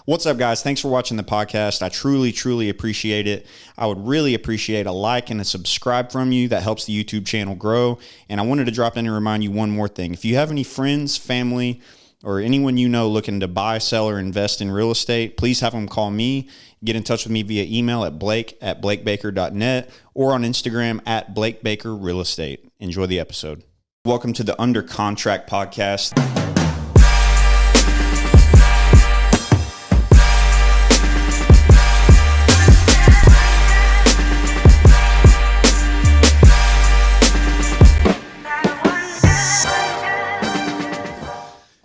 What's up, guys? Thanks for watching the podcast. I truly appreciate it. I would really appreciate a like and a subscribe from you. That helps the YouTube channel grow. And I wanted to drop in and remind you one more thing. If you have any friends, family, or anyone you know looking to buy, sell, or invest in real estate, please have them call me. Get in touch with me via email at blake@blakebaker.net or on Instagram at blakebakerrealestate. Enjoy the episode. Welcome to the Under Contract podcast.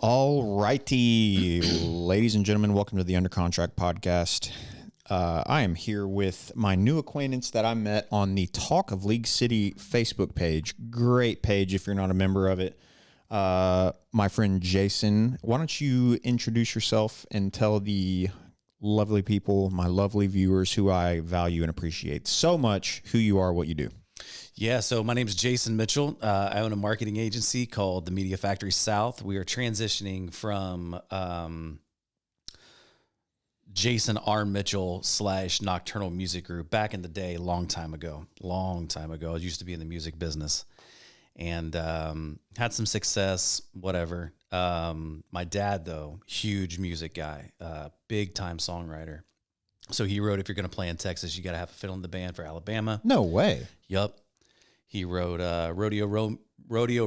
All righty, ladies and gentlemen, welcome to the Under Contract podcast. I am here with my new acquaintance that I met on the Talk of League City Facebook page. Great page if you're not a member of it. My friend Jason, why don't you introduce yourself and tell the lovely people, my lovely viewers who I value and appreciate so much, who you are, what you do. Yeah, so my name is Jason Mitchell. I own a marketing agency called the Media Factory South. We are transitioning from Jason R. Mitchell / Nocturnal Music Group. Back in the day, long time ago. I used to be in the music business and had some success, whatever. My dad, though, huge music guy, big time songwriter. So he wrote, if you're going to play in Texas, you got to have a fiddle in the band for Alabama. No way. Yup. He wrote Rodeo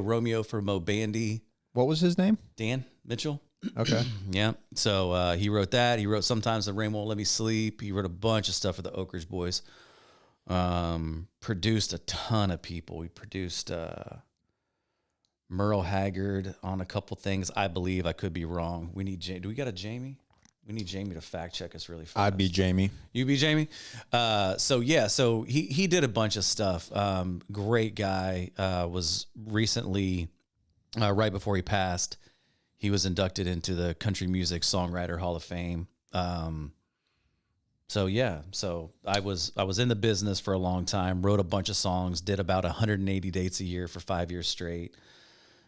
Romeo for Mo Bandy. What was his name? Dan Mitchell. Okay. Yeah. So he wrote that. He wrote Sometimes the Rain Won't Let Me Sleep. He wrote a bunch of stuff for the Oak Ridge Boys. Produced a ton of people. We produced Merle Haggard on a couple things. I believe. I could be wrong. We need do we got a Jamie? We need Jamie to fact check us really fast. I'd be Jamie. You be Jamie? So he did a bunch of stuff. Great guy. Was recently, right before he passed, he was inducted into the Country Music Songwriter Hall of Fame. So I was in the business for a long time, wrote a bunch of songs, did about 180 dates a year for 5 years straight,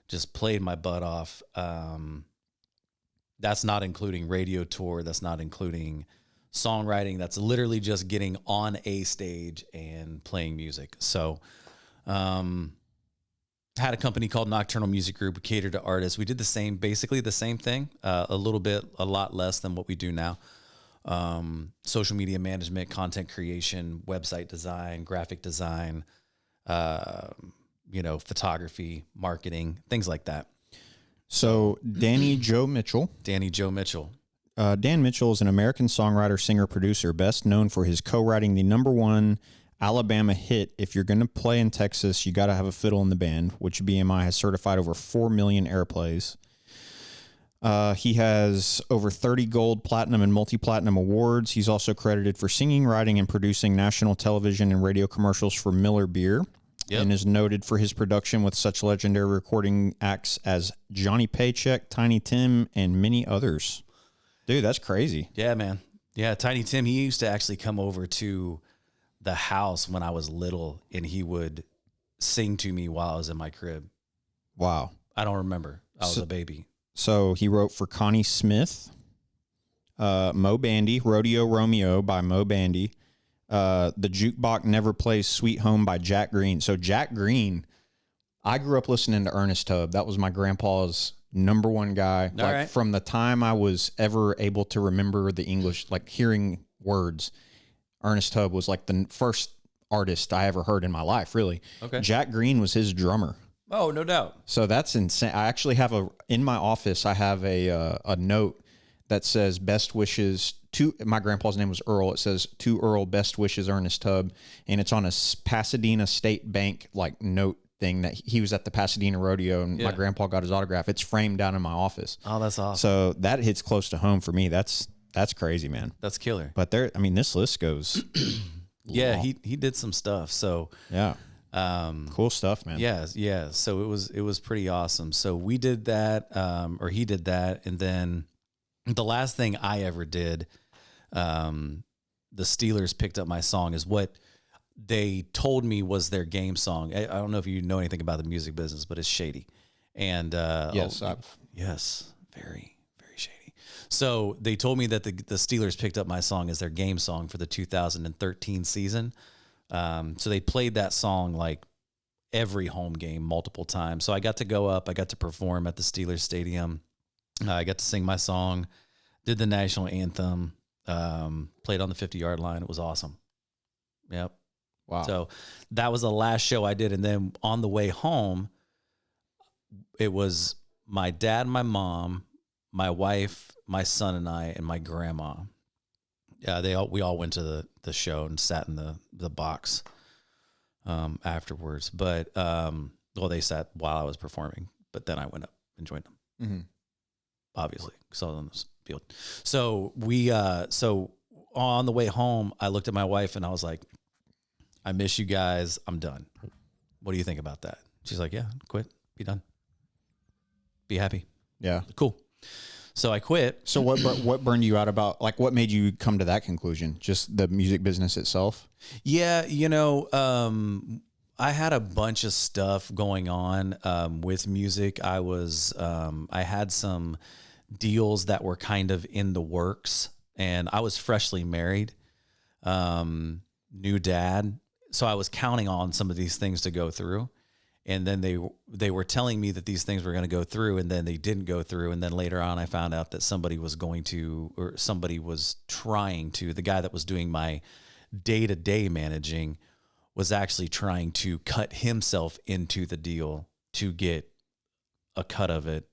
just played my butt off. That's not including radio tour. That's not including songwriting. That's literally just getting on a stage and playing music. So, had a company called Nocturnal Music Group. We catered to artists. We did basically the same thing, a lot less than what we do now. Social media management, content creation, website design, graphic design, photography, marketing, things like that. So Danny Joe Mitchell. Dan Mitchell Yeah, man. Yeah, Tiny Tim, he used to actually come over to the house when I was little, and he would sing to me while I was in my crib. Wow. I don't remember. I was a baby. So he wrote for Connie Smith, Mo Bandy, Rodeo Romeo by Mo Bandy, The Jukebox Never Plays Sweet Home by Jack Green. So Jack Green, I grew up listening to Ernest Tubb. That was my grandpa's #1 guy. From the time I was ever able to remember the English, like hearing words, Ernest Tubb was like the first artist I ever heard in my life, really. Okay. Jack Green was his drummer. Oh, no doubt. So that's insane. I actually have in my office, I have a note that says best wishes to, my grandpa's name was Earl. It says to Earl, best wishes, Ernest Tubb. And it's on a Pasadena State Bank note thing that he was at the Pasadena Rodeo and my grandpa got his autograph. It's framed down in my office. Oh, that's awesome. So that hits close to home for me. That's crazy, man. That's killer. But this list goes. Yeah, he did some stuff. So yeah. Cool stuff, man. Yeah. So it was pretty awesome. So we did that, or he did that. And then the last thing I ever did, the Steelers picked up my song is what they told me was their game song. I don't know if you know anything about the music business, but it's shady. And yes, yes, very, very shady. So they told me that the Steelers picked up my song as their game song for the 2013 season. So they played that song like every home game multiple times. So I got to go up, I got to perform at the Steelers Stadium. I got to sing my song, did the national anthem, played on the 50-yard line. It was awesome. Yep. Wow. So that was the last show I did. And then on the way home, it was my dad, my mom, my wife, my son, and I, and my grandma. Yeah, we all went to the show and sat in the box afterwards. But well, they sat while I was performing, but then I went up and joined them. Mm-hmm. Obviously, saw them on the field. So so on the way home, I looked at my wife and I was like, I miss you guys. I'm done. What do you think about that? She's like, yeah, quit, be done, be happy. Yeah. Cool. So I quit. So what burned you out about, like, what made you come to that conclusion? Just the music business itself? Yeah. I had a bunch of stuff going on with music. I had some deals that were kind of in the works, and I was freshly married, new dad. So I was counting on some of these things to go through. And then they were telling me that these things were going to go through, and then they didn't go through. And then later on, I found out that somebody was trying to, the guy that was doing my day-to-day managing was actually trying to cut himself into the deal to get a cut of it.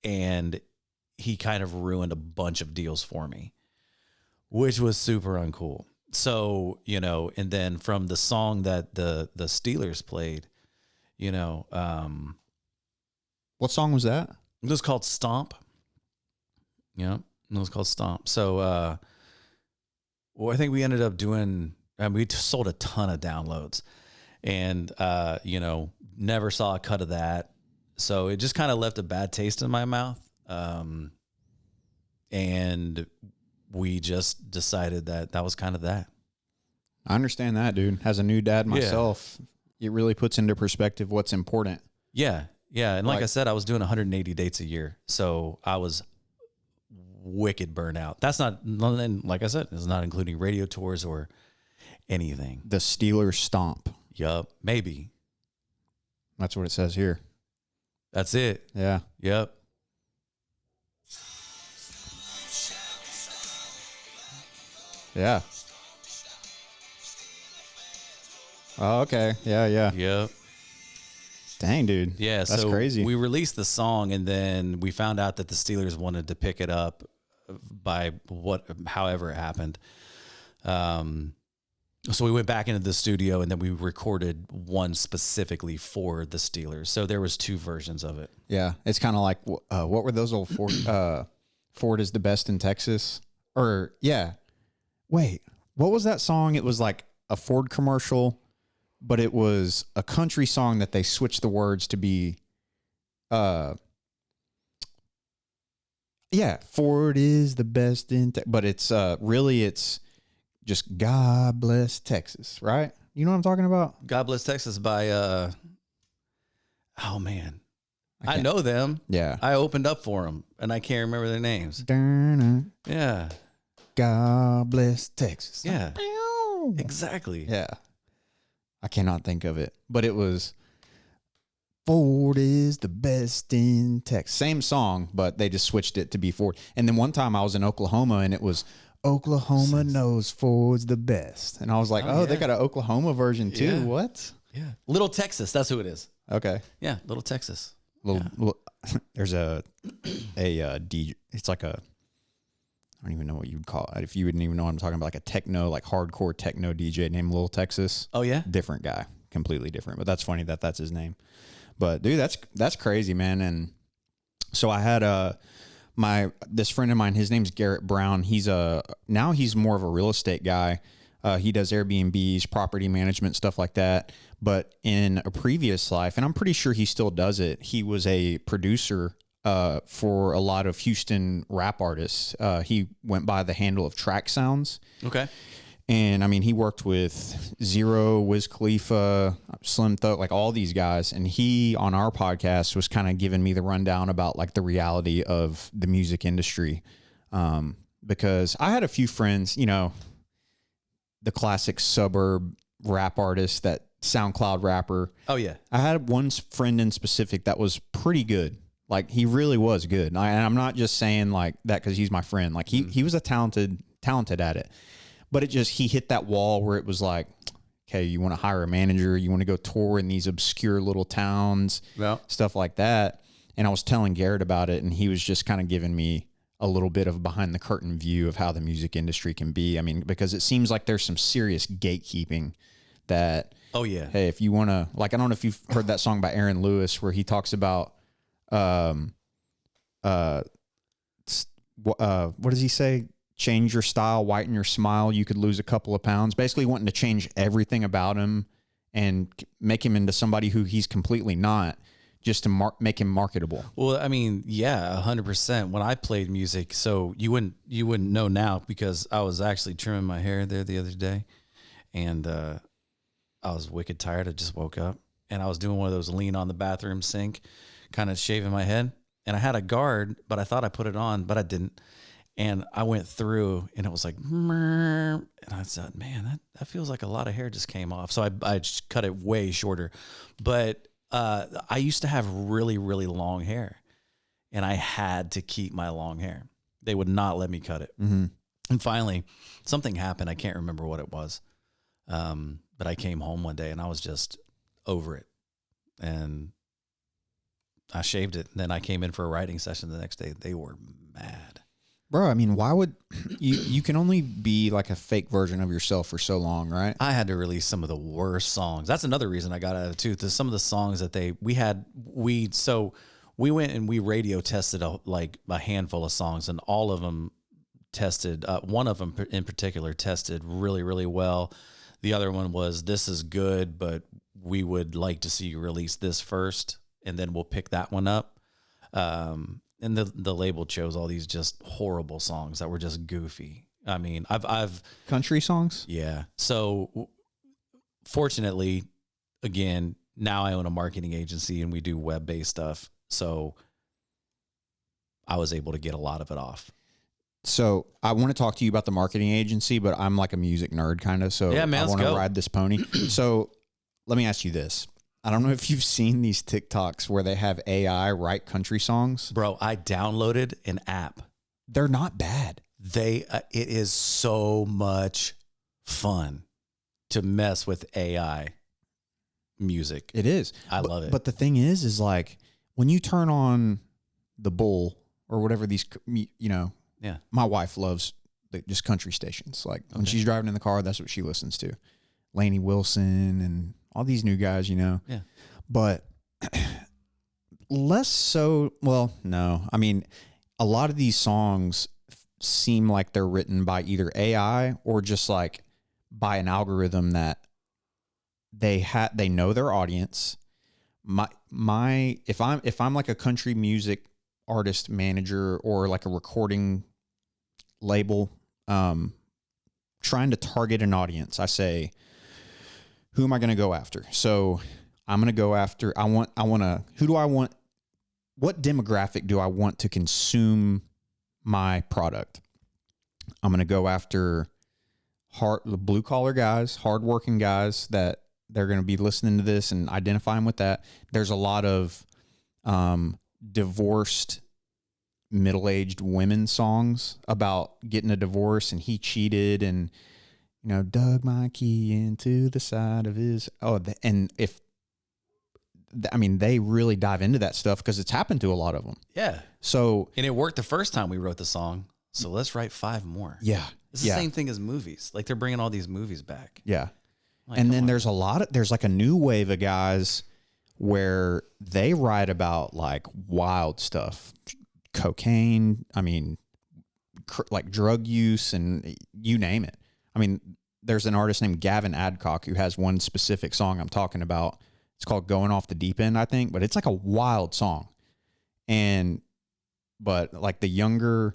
And he kind of ruined a bunch of deals for me, which was super uncool. So, and then from the song that the Steelers played, What song was that? it was called Stomp. Yeah, it was called Stomp. So, I think we ended up doing, we sold a ton of downloads, and, never saw a cut of that. So it just kind of left a bad taste in my mouth. And we just decided that was kind of that. I understand that, dude. As a new dad myself, it really puts into perspective what's important. Yeah. Yeah. And like I said, I was doing 180 dates a year. So I was wicked burnout. That's not, like I said, it's not including radio tours or anything. The Steelers Stomp. Yup. Maybe. That's what it says here. That's it. Yeah. Yep. Yeah. Oh, okay. Yeah, yeah. Yep. Dang, dude. Yeah, that's so crazy. We released the song, and then we found out that the Steelers wanted to pick it up by however it happened. So we went back into the studio, and then we recorded one specifically for the Steelers. So there was 2 versions of it. Yeah, it's kind of like what were those old Ford is the best in Texas? Or yeah, wait, what was that song? It was like a Ford commercial, but it was a country song that they switched the words to be, yeah, Ford is the best in, but it's really it's just God bless Texas, right? You know what I'm talking about? God Bless Texas by, oh man, I know them. Yeah. I opened up for them, and I can't remember their names. Yeah. God bless Texas. Yeah. Exactly. Yeah. I cannot think of it, but it was Ford is the best in Texas. Same song, but they just switched it to be Ford. And then one time I was in Oklahoma, and it was Oklahoma knows Ford's the best. And I was like, oh, they got an Oklahoma version too. Yeah. What? Yeah. Little Texas. That's who it is. Okay. Yeah. Little Texas. Little, there's a DJ. It's like a, I don't even know what you would call it. If you wouldn't even know what I'm talking about, like a techno, like hardcore techno DJ named Lil Texas. Oh yeah. Different guy, completely different. But that's funny that that's his name. But dude, that's crazy, man. And so I had this friend of mine. His name's Garrett Brown. Now he's more of a real estate guy. He does Airbnbs, property management, stuff like that. But in a previous life, and I'm pretty sure he still does it, he was a producer for a lot of Houston rap artists. He went by the handle of Track Sounds. Okay. And I mean, he worked with Zero, Wiz Khalifa, Slim Thug, like all these guys. And he, on our podcast, was kind of giving me the rundown about like the reality of the music industry. Because I had a few friends, you know, the classic suburb rap artist, that SoundCloud rapper. Oh, yeah. I had one friend in specific that was pretty good. Like, he really was good. And I'm not just saying like that because he's my friend. Like, he was a talented at it. But he hit that wall where it was like, okay, you want to hire a manager, you want to go tour in these obscure little towns, stuff like that. And I was telling Garrett about it, and he was just kind of giving me a little bit of behind the curtain view of how the music industry can be. I mean, because it seems like there's some serious gatekeeping that, oh yeah, hey, if you want to, like, I don't know if you've heard that song by Aaron Lewis where he talks about, what does he say? Change your style, whiten your smile. You could lose a couple of pounds. Basically wanting to change everything about him and make him into somebody who he's completely not, just to make him marketable. Well, I mean, yeah, 100%. When I played music, so you wouldn't know now because I was actually trimming my hair there the other day, and I was wicked tired. I just woke up, and I was doing one of those lean on the bathroom sink, kind of shaving my head, and I had a guard, but I thought I put it on, but I didn't. And I went through, and it was like, and I said, man, that feels like a lot of hair just came off. So I just cut it way shorter. But I used to have really, really long hair, and I had to keep my long hair. They would not let me cut it. Mm-hmm. And finally, something happened. I can't remember what it was. But I came home one day, and I was just over it. And I shaved it. And then I came in for a writing session the next day. They were mad. Bro, I mean, why would you can only be like a fake version of yourself for so long, right? I had to release some of the worst songs. That's another reason I got out of it too. Some of the songs that we went and we radio tested a handful of songs, and all of them tested. One of them in particular tested really, really well. The other one was, this is good, but we would like to see you release this first, and then we'll pick that one up. And the label chose all these just horrible songs that were just goofy. I mean, I've country songs. Yeah. So fortunately, again, now I own a marketing agency and we do web-based stuff. So I was able to get a lot of it off. So I want to talk to you about the marketing agency, but I'm like a music nerd kind of. So yeah, man, I want to ride this pony. So let me ask you this. I don't know if you've seen these TikToks where they have AI write country songs. Bro, I downloaded an app. They're not bad. It is so much fun to mess with AI music. It is. I love it. But the thing is like when you turn on the Bull or whatever these, you know, yeah, my wife loves just country stations. Like when she's driving in the car, that's what she listens to. Lainey Wilson and all these new guys, you know. Yeah. But less so, well, no. I mean, a lot of these songs seem like they're written by either AI or just like by an algorithm that they know their audience. If I'm like a country music artist manager or like a recording label, trying to target an audience, I say, who am I going to go after? So I'm going to go after, what demographic do I want to consume my product? I'm going to go after blue collar guys, hardworking guys that they're going to be listening to this and identifying with that. There's a lot of divorced middle-aged women songs about getting a divorce and he cheated and, you know, dug my key into the side of his. They really dive into that stuff because it's happened to a lot of them. Yeah. So, and it worked the first time we wrote the song. So let's write 5 more. Yeah. It's the same thing as movies. Like they're bringing all these movies back. Yeah. Like, and then there's like a new wave of guys where they write about like wild stuff, cocaine. I mean, like drug use and you name it. I mean, there's an artist named Gavin Adcock who has one specific song I'm talking about. It's called Going Off the Deep End, I think, but it's like a wild song. But like the younger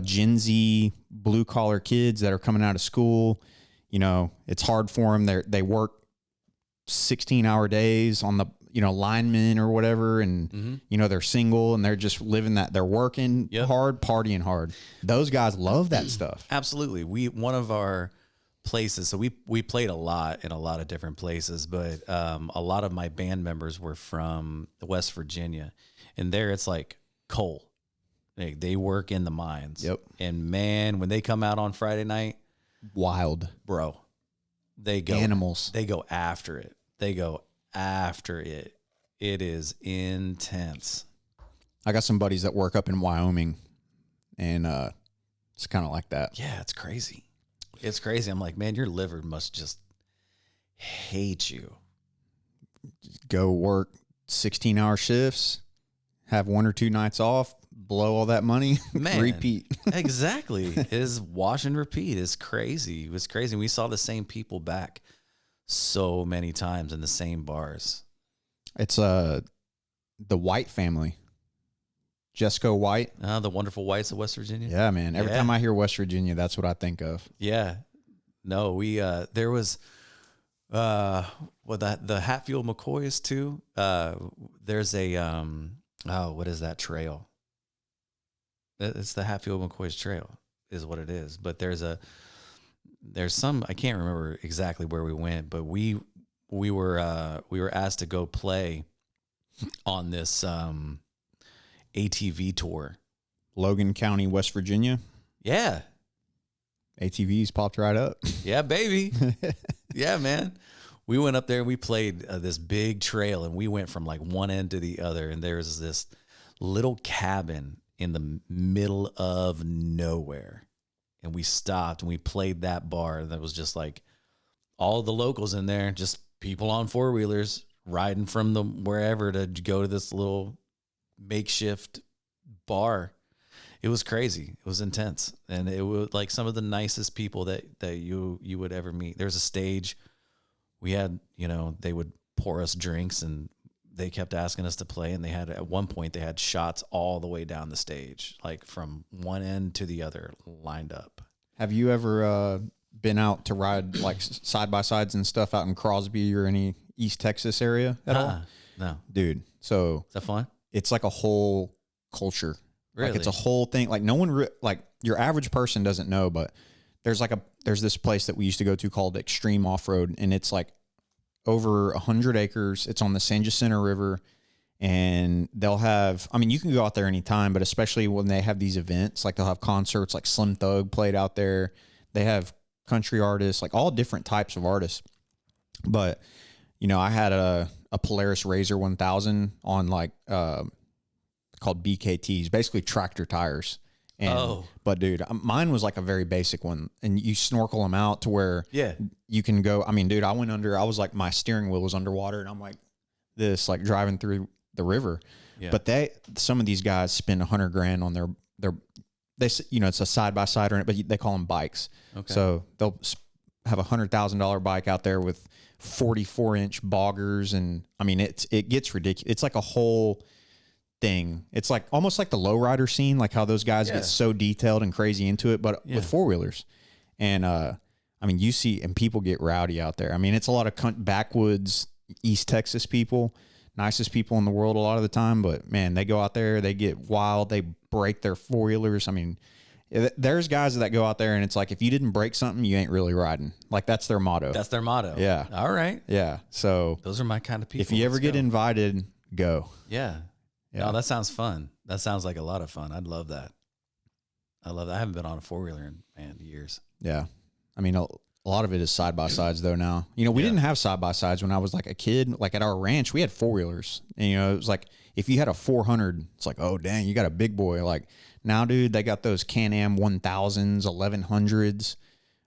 Gen Z blue collar kids that are coming out of school. You know, it's hard for them. They work 16-hour days on the, you know, linemen or whatever. And, you know, they're single and they're just living that. They're working hard, partying hard. Those guys love that stuff. Absolutely. One of our places, so we played a lot in a lot of different places, but a lot of my band members were from West Virginia, and there it's like coal. They work in the mines. Yep. And man, when they come out on Friday night, wild, bro. They go animals. They go after it. It is intense. I got some buddies that work up in Wyoming, and it's kind of like that. Yeah, it's crazy. It's crazy. I'm like, man, your liver must just hate you. Go work 16-hour shifts, have 1 or 2 nights off, blow all that money, man, repeat. Exactly. It is wash and repeat. It's crazy. It was crazy. We saw the same people back so many times in the same bars. It's the White family. Jesco White. The Wonderful Whites of West Virginia. Yeah, man. Every time I hear West Virginia, that's what I think of. Yeah. No, we there was the Hatfield McCoys too. There's a what is that trail? It's the Hatfield McCoys Trail is what it is. But there's some, I can't remember exactly where we went, but we were asked to go play on this ATV tour. Logan County, West Virginia. Yeah. ATVs popped right up. Yeah, baby. Yeah, man. We went up there and we played this big trail, and we went from like one end to the other. And there's this little cabin in the middle of nowhere. And we stopped and we played that bar that was just like all the locals in there, just people on 4-wheelers riding from the wherever to go to this little makeshift bar. It was crazy. It was intense. And it was like some of the nicest people that you would ever meet. There's a stage. We had, you know, they would pour us drinks and they kept asking us to play. And they had, at one point, they had shots all the way down the stage, like from one end to the other lined up. Have you ever been out to ride like side by sides and stuff out in Crosby or any East Texas area at all? No. Dude. So Is that fun? it's like a whole culture. Really? Like it's a whole thing. Like no one, like your average person doesn't know, but there's this place that we used to go to called Extreme Off-Road, and it's like over 100 acres. It's on the San Jacinto River, and they'll have, I mean, you can go out there anytime, but especially when they have these events, like they'll have concerts, like Slim Thug played out there. They have country artists, like all different types of artists. But, you know, I had a Polaris Razor 1000 on like, called BKTs, basically tractor tires. And, but dude, mine was like a very basic one, and you snorkel them out to where you can go. I mean, dude, I was like, my steering wheel was underwater, and I'm like this, like driving through the river. Yeah. But some of these guys spend $100,000 on they, you know, it's a side by side, but they call them bikes. Okay. So they'll have $100,000 bike out there with 44-inch boggers, and I mean, it gets ridiculous. It's like a whole thing. It's like almost like the lowrider scene, like how those guys get so detailed and crazy into it, but with 4-wheelers. And I mean, you see, and people get rowdy out there. I mean, it's a lot of backwoods East Texas people, nicest people in the world a lot of the time, but man, they go out there, they get wild, they break their 4-wheelers. I mean, there's guys that go out there and it's like, if you didn't break something, you ain't really riding. Like that's their motto. That's their motto. Yeah. All right. Yeah. So those are my kind of people. If you ever get invited, go. Yeah. No, that sounds fun. That sounds like a lot of fun. I'd love that. I haven't been on a 4-wheeler in years. Yeah. I mean, a lot of it is side by sides though now. You know, we didn't have side by sides when I was like a kid. Like at our ranch, we had 4-wheelers. And you know, it was like if you had a 400, it's like, oh dang, you got a big boy. Like now, dude, they got those Can-Am 1000s, 1100s,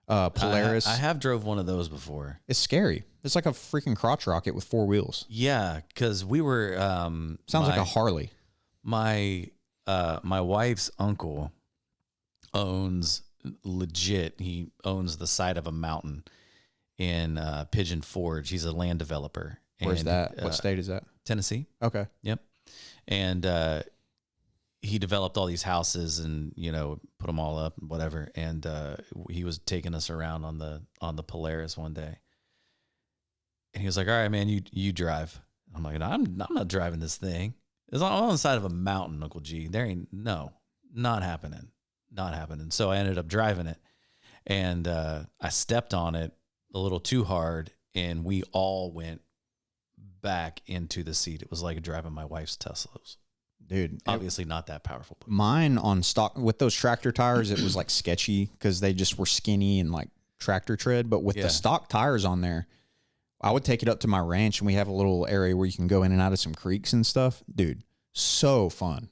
Polaris. I have drove one of those before. It's scary. It's like a freaking crotch rocket with 4 wheels. Yeah, because we were sounds like a Harley. My wife's uncle owns he owns the side of a mountain in Pigeon Forge. He's a land developer. Where's that? What state is that? Tennessee. Okay. Yep. And he developed all these houses and, put them all up and whatever. And he was taking us around on the Polaris one day. And he was like, all right, man, you drive. I'm like, I'm not driving this thing. It's on the side of a mountain, Uncle G. There ain't, not happening. Not happening. So I ended up driving it. And I stepped on it a little too hard, and we all went back into the seat. It was like driving my wife's Teslas. Dude, obviously not that powerful. But mine on stock with those tractor tires, it was like sketchy because they just were skinny and like tractor tread. But with the stock tires on there, I would take it up to my ranch, and we have a little area where you can go in and out of some creeks and stuff. Dude, so fun.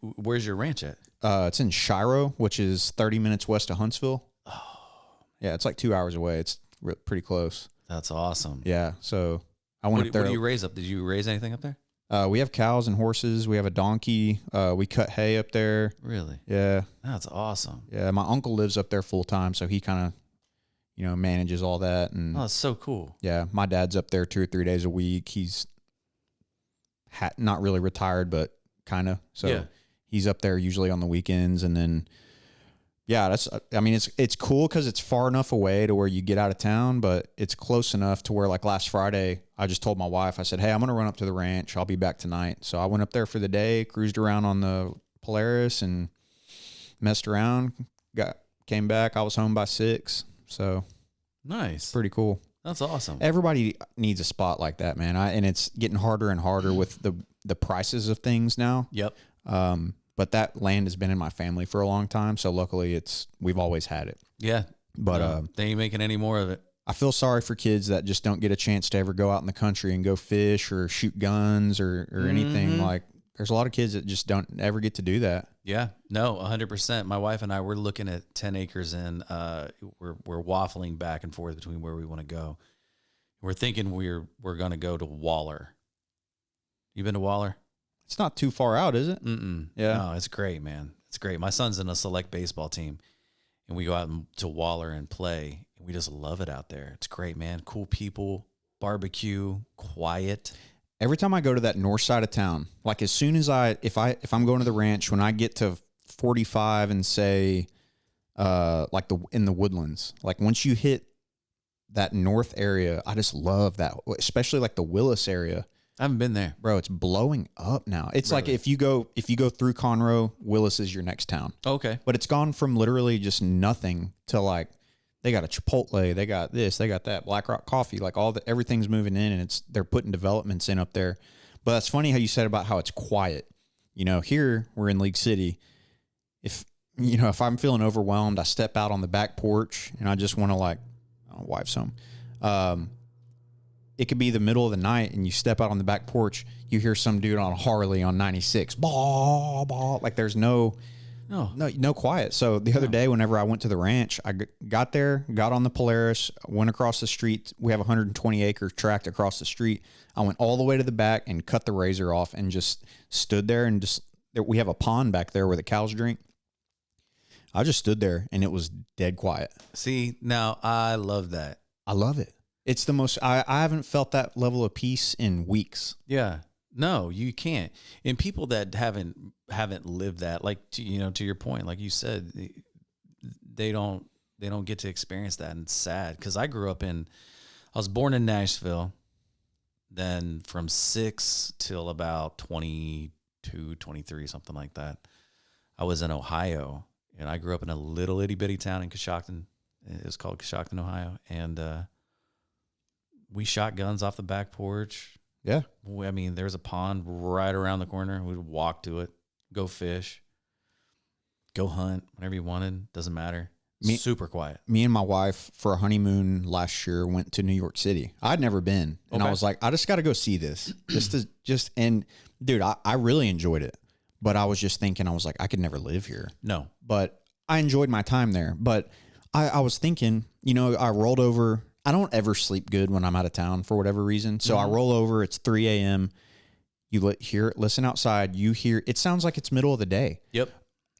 Where's your ranch at? It's in Shiro, which is 30 minutes west of Huntsville. Oh, yeah, it's like 2 hours away. It's pretty close. That's awesome. Yeah, so I went up there. What do you raise up? Did you raise anything up there? We have cows and horses. We have a donkey. We cut hay up there. Really? Yeah. That's awesome. Yeah, my uncle lives up there full time, so he kind of, manages all that. And that's so cool. Yeah, my dad's up there 2 or 3 days a week. He's not really retired, but kind of. So he's up there usually on the weekends, and then. Yeah, it's cool because it's far enough away to where you get out of town, but it's close enough to where, like last Friday, I just told my wife, I said, hey, I'm going to run up to the ranch. I'll be back tonight. So I went up there for the day, cruised around on the Polaris and messed around, came back. I was home by 6. So nice. Pretty cool. That's awesome. Everybody needs a spot like that, man. And it's getting harder and harder with the prices of things now. Yep. But that land has been in my family for a long time, so luckily we've always had it. Yeah, but they ain't making any more of it. I feel sorry for kids that just don't get a chance to ever go out in the country and go fish or shoot guns or anything. Like, there's a lot of kids that just don't ever get to do that. Yeah, no, 100%. My wife and I, we're looking at 10 acres, and we're waffling back and forth between where we want to go. We're thinking we're going to go to Waller. You been to Waller? It's not too far out, is it? Yeah. No, it's great, man. It's great. My son's in a select baseball team, and we go out to Waller and play, and we just love it out there. It's great, man. Cool people, barbecue, quiet. Every time I go to that north side of town, like as soon as if I'm going to the ranch, when I get to 45 and say, like in the Woodlands, like once you hit that north area, I just love that, especially like the Willis area. I haven't been there, bro. It's blowing up now. It's really? Like if you go through Conroe, Willis is your next town. Okay, but it's gone from literally just nothing to like they got a Chipotle, they got this, they got that, Black Rock Coffee, like everything's moving in, and they're putting developments in up there. But that's funny how you said about how it's quiet. Here we're in League City. If I'm feeling overwhelmed, I step out on the back porch and I just want to my wife's home. It could be the middle of the night and you step out on the back porch, you hear some dude on a Harley on 96, bah, bah, like there's no quiet. So the other day, whenever I went to the ranch, I got there, got on the Polaris, went across the street. We have 120 acre tract across the street. I went all the way to the back and cut the razor off and just stood there and we have a pond back there where the cows drink. I just stood there and it was dead quiet. See, now I love that. I love it. It's the most, I haven't felt that level of peace in weeks. Yeah. No, you can't. And people that haven't lived that, like, to your point, like you said, they don't get to experience that. And it's sad because I was born in Nashville. Then from 6 till about 22, 23, something like that, I was in Ohio, and I grew up in a little itty bitty town in Coshocton. It was called Coshocton, Ohio. And, we shot guns off the back porch. Yeah. I mean, there's a pond right around the corner. We'd walk to it, go fish, go hunt whenever you wanted. Doesn't matter. Super quiet. Me and my wife for a honeymoon last year went to New York City. I'd never been. And I was like, I just got to go see this. And dude, I really enjoyed it. But I was just thinking, I was like, I could never live here. No. But I enjoyed my time there. But I was thinking, I rolled over. I don't ever sleep good when I'm out of town for whatever reason. So I roll over. It's 3 a.m. You listen outside. You hear, it sounds like it's middle of the day. Yep.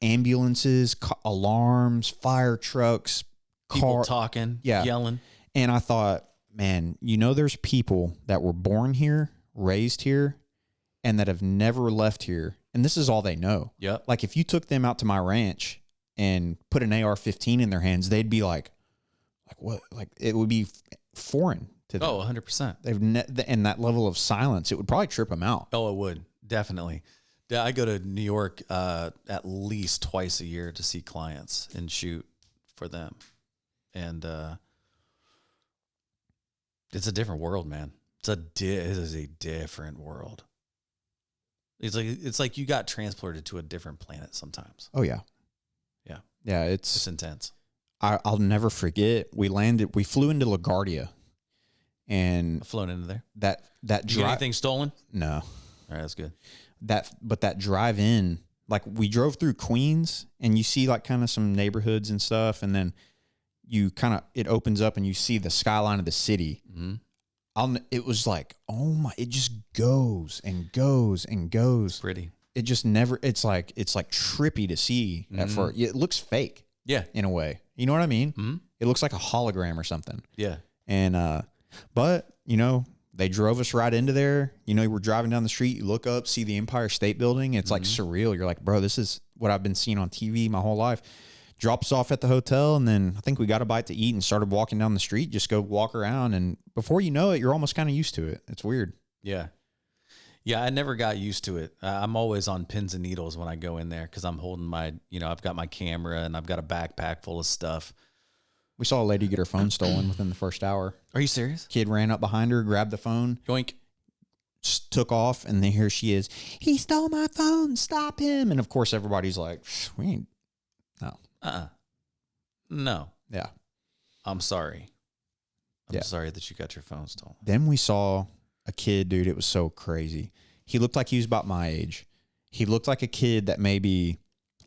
Ambulances, alarms, fire trucks, people talking, yelling. And I thought, man, there's people that were born here, raised here, and that have never left here and this is all they know. Yep. Like if you took them out to my ranch and put an AR-15 in their hands, they'd be like what? Like it would be foreign to them. Oh, 100%. And that level of silence, it would probably trip them out. Oh, it would. Definitely. Yeah, I go to New York at least twice a year to see clients and shoot for them. And it's a different world, man. It is a different world. It's like you got transported to a different planet sometimes. Oh yeah. Yeah. Yeah. It's intense. I'll never forget. We flew into LaGuardia, and I've flown into there. that Did you get drive. anything stolen? No, All right, that's good. but that drive in, like we drove through Queens, and you see like kind of some neighborhoods and stuff, and then it opens up and you see the skyline of the city. Mm-hmm. It was like, oh my, it just goes and goes and goes. Pretty. It just never. It's like trippy to see at first. It looks fake. Yeah. In a way. You know what I mean? Mm-hmm. It looks like a hologram or something. Yeah. And, but, they drove us right into there. We're driving down the street. You look up, see the Empire State Building. It's like surreal. You're like, bro, this is what I've been seeing on TV my whole life. Drops off at the hotel. And then I think we got a bite to eat and started walking down the street, just go walk around. And before you know it, you're almost kind of used to it. It's weird. Yeah. Yeah, I never got used to it. I'm always on pins and needles when I go in there because I'm holding I've got my camera and I've got a backpack full of stuff. We saw a lady get her phone stolen within the first hour. Are you serious? Kid ran up behind her, grabbed the phone, Yoink. just took off, and then here she is. He stole my phone. Stop him. And of course, everybody's like, we ain't. No. No. Yeah. I'm sorry. I'm sorry that you got your phone stolen. Then we saw a kid, dude. It was so crazy. He looked like he was about my age. He looked like a kid that maybe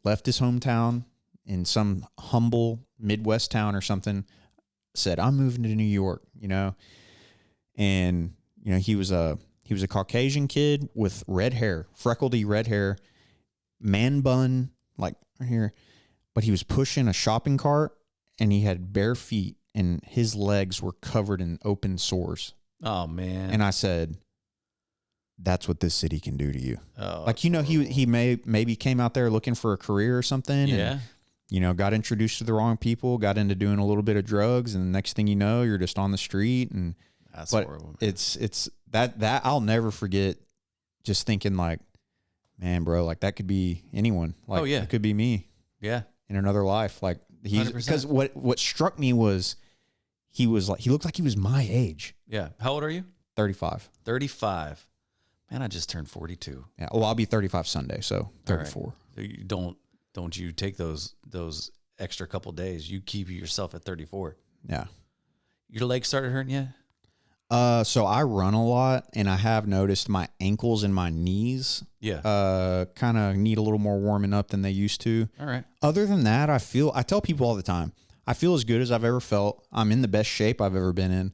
left his hometown in some humble Midwest town or something, said, I'm moving to New York, and, he was a Caucasian kid with red hair, freckledy red hair, man bun, like right here, but he was pushing a shopping cart and he had bare feet and his legs were covered in open sores. Oh, man. And I said, that's what this city can do to you. Oh, like, he maybe came out there looking for a career or something. Yeah. And, got introduced to the wrong people, got into doing a little bit of drugs. And the next thing you know, you're just on the street. And that's horrible. Man. It's that I'll never forget just thinking like, man, bro, like that could be anyone. Like, it could be me. Yeah. In another life. Like because what struck me was he looked like he was my age. Yeah. How old are you? 35. 35. Man, I just turned 42. Yeah. Well, I'll be 35 Sunday, so 34. Right. So don't you take those extra couple days. You keep yourself at 34. Yeah. Your legs started hurting yet? So I run a lot, and I have noticed my ankles and my knees kind of need a little more warming up than they used to. All right. Other than that, I tell people all the time, I feel as good as I've ever felt. I'm in the best shape I've ever been in,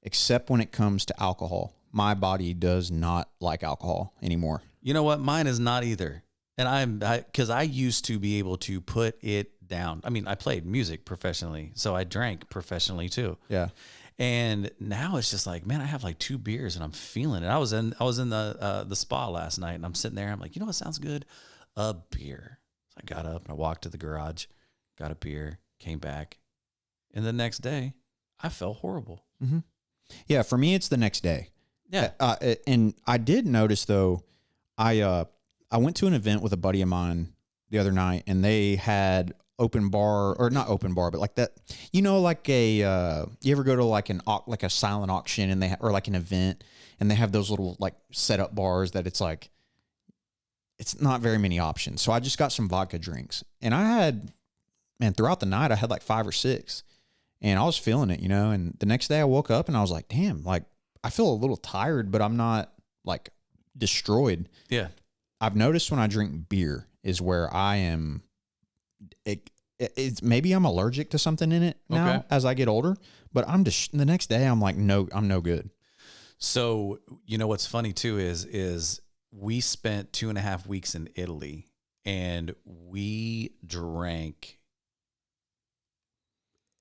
except when it comes to alcohol. My body does not like alcohol anymore. You know what? Mine is not either. And because I used to be able to put it down. I mean, I played music professionally, so I drank professionally too. Yeah. And now it's just like, man, I have like 2 beers and I'm feeling it. I was in the spa last night and I'm sitting there. I'm like, you know what sounds good? A beer. So I got up and I walked to the garage, got a beer, came back, and the next day I felt horrible. Mm-hmm. Yeah, for me it's the next day. Yeah. And I did notice though, I went to an event with a buddy of mine the other night, and they had open bar, or not open bar, but like that, like a, you ever go to like a silent auction and or like an event, and they have those little like setup bars that it's like, it's not very many options. So I just got some vodka drinks, and throughout the night I had like 5 or 6, and I was feeling it, and the next day I woke up and I was like, damn, like I feel a little tired, but I'm not like destroyed. Yeah. I've noticed when I drink beer is where I am. It's maybe I'm allergic to something in it now as I get older, but I'm just the next day I'm like, no, I'm no good. So, what's funny too is we spent 2.5 weeks in Italy and we drank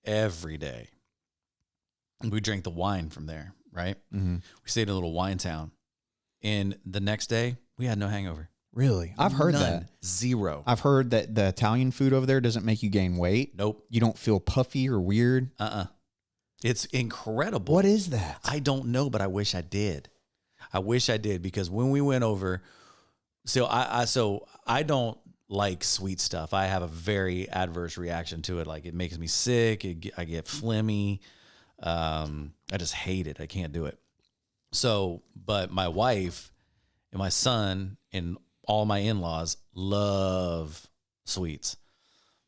every day. We drank the wine from there, right? Mm-hmm. We stayed in a little wine town, and the next day we had no hangover. Really? I've heard that. Zero. I've heard that the Italian food over there doesn't make you gain weight. Nope. You don't feel puffy or weird. It's incredible. What is that? I don't know, but I wish I did. I wish I did, because when we went over, so I don't like sweet stuff. I have a very adverse reaction to it. Like, it makes me sick. I get phlegmy. I just hate it. I can't do it. So, but my wife and my son and all my in-laws love sweets.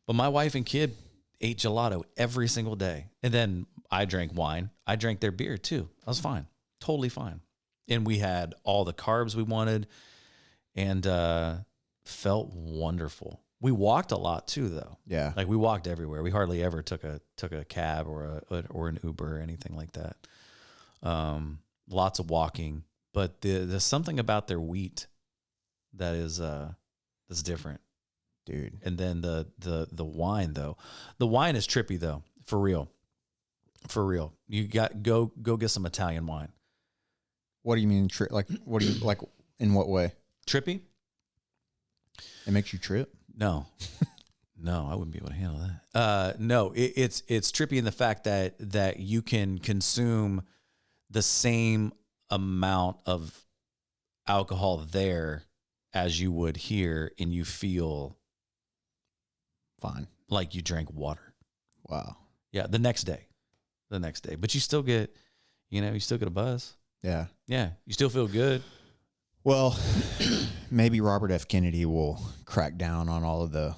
But my wife and kid ate gelato every single day. And then I drank wine. I drank their beer too. I was fine. Totally fine. And we had all the carbs we wanted, and felt wonderful. We walked a lot too, though. Yeah. Like, we walked everywhere. We hardly ever took a cab or an Uber or anything like that. Lots of walking, but there's something about their wheat that is that's different, dude. And then the wine, though. The wine is trippy, though. For real. You got go get some Italian wine. What do you mean what do you like, in what way? Trippy? It makes you trip? No. No, I wouldn't be able to handle that. No, it's trippy in the fact that you can consume the same amount of alcohol there as you would here, and you feel fine, like you drank water. Wow. Yeah, the next day, but you still get, you still get a buzz. Yeah. Yeah, you still feel good. Well, maybe Robert F. Kennedy will crack down on all of the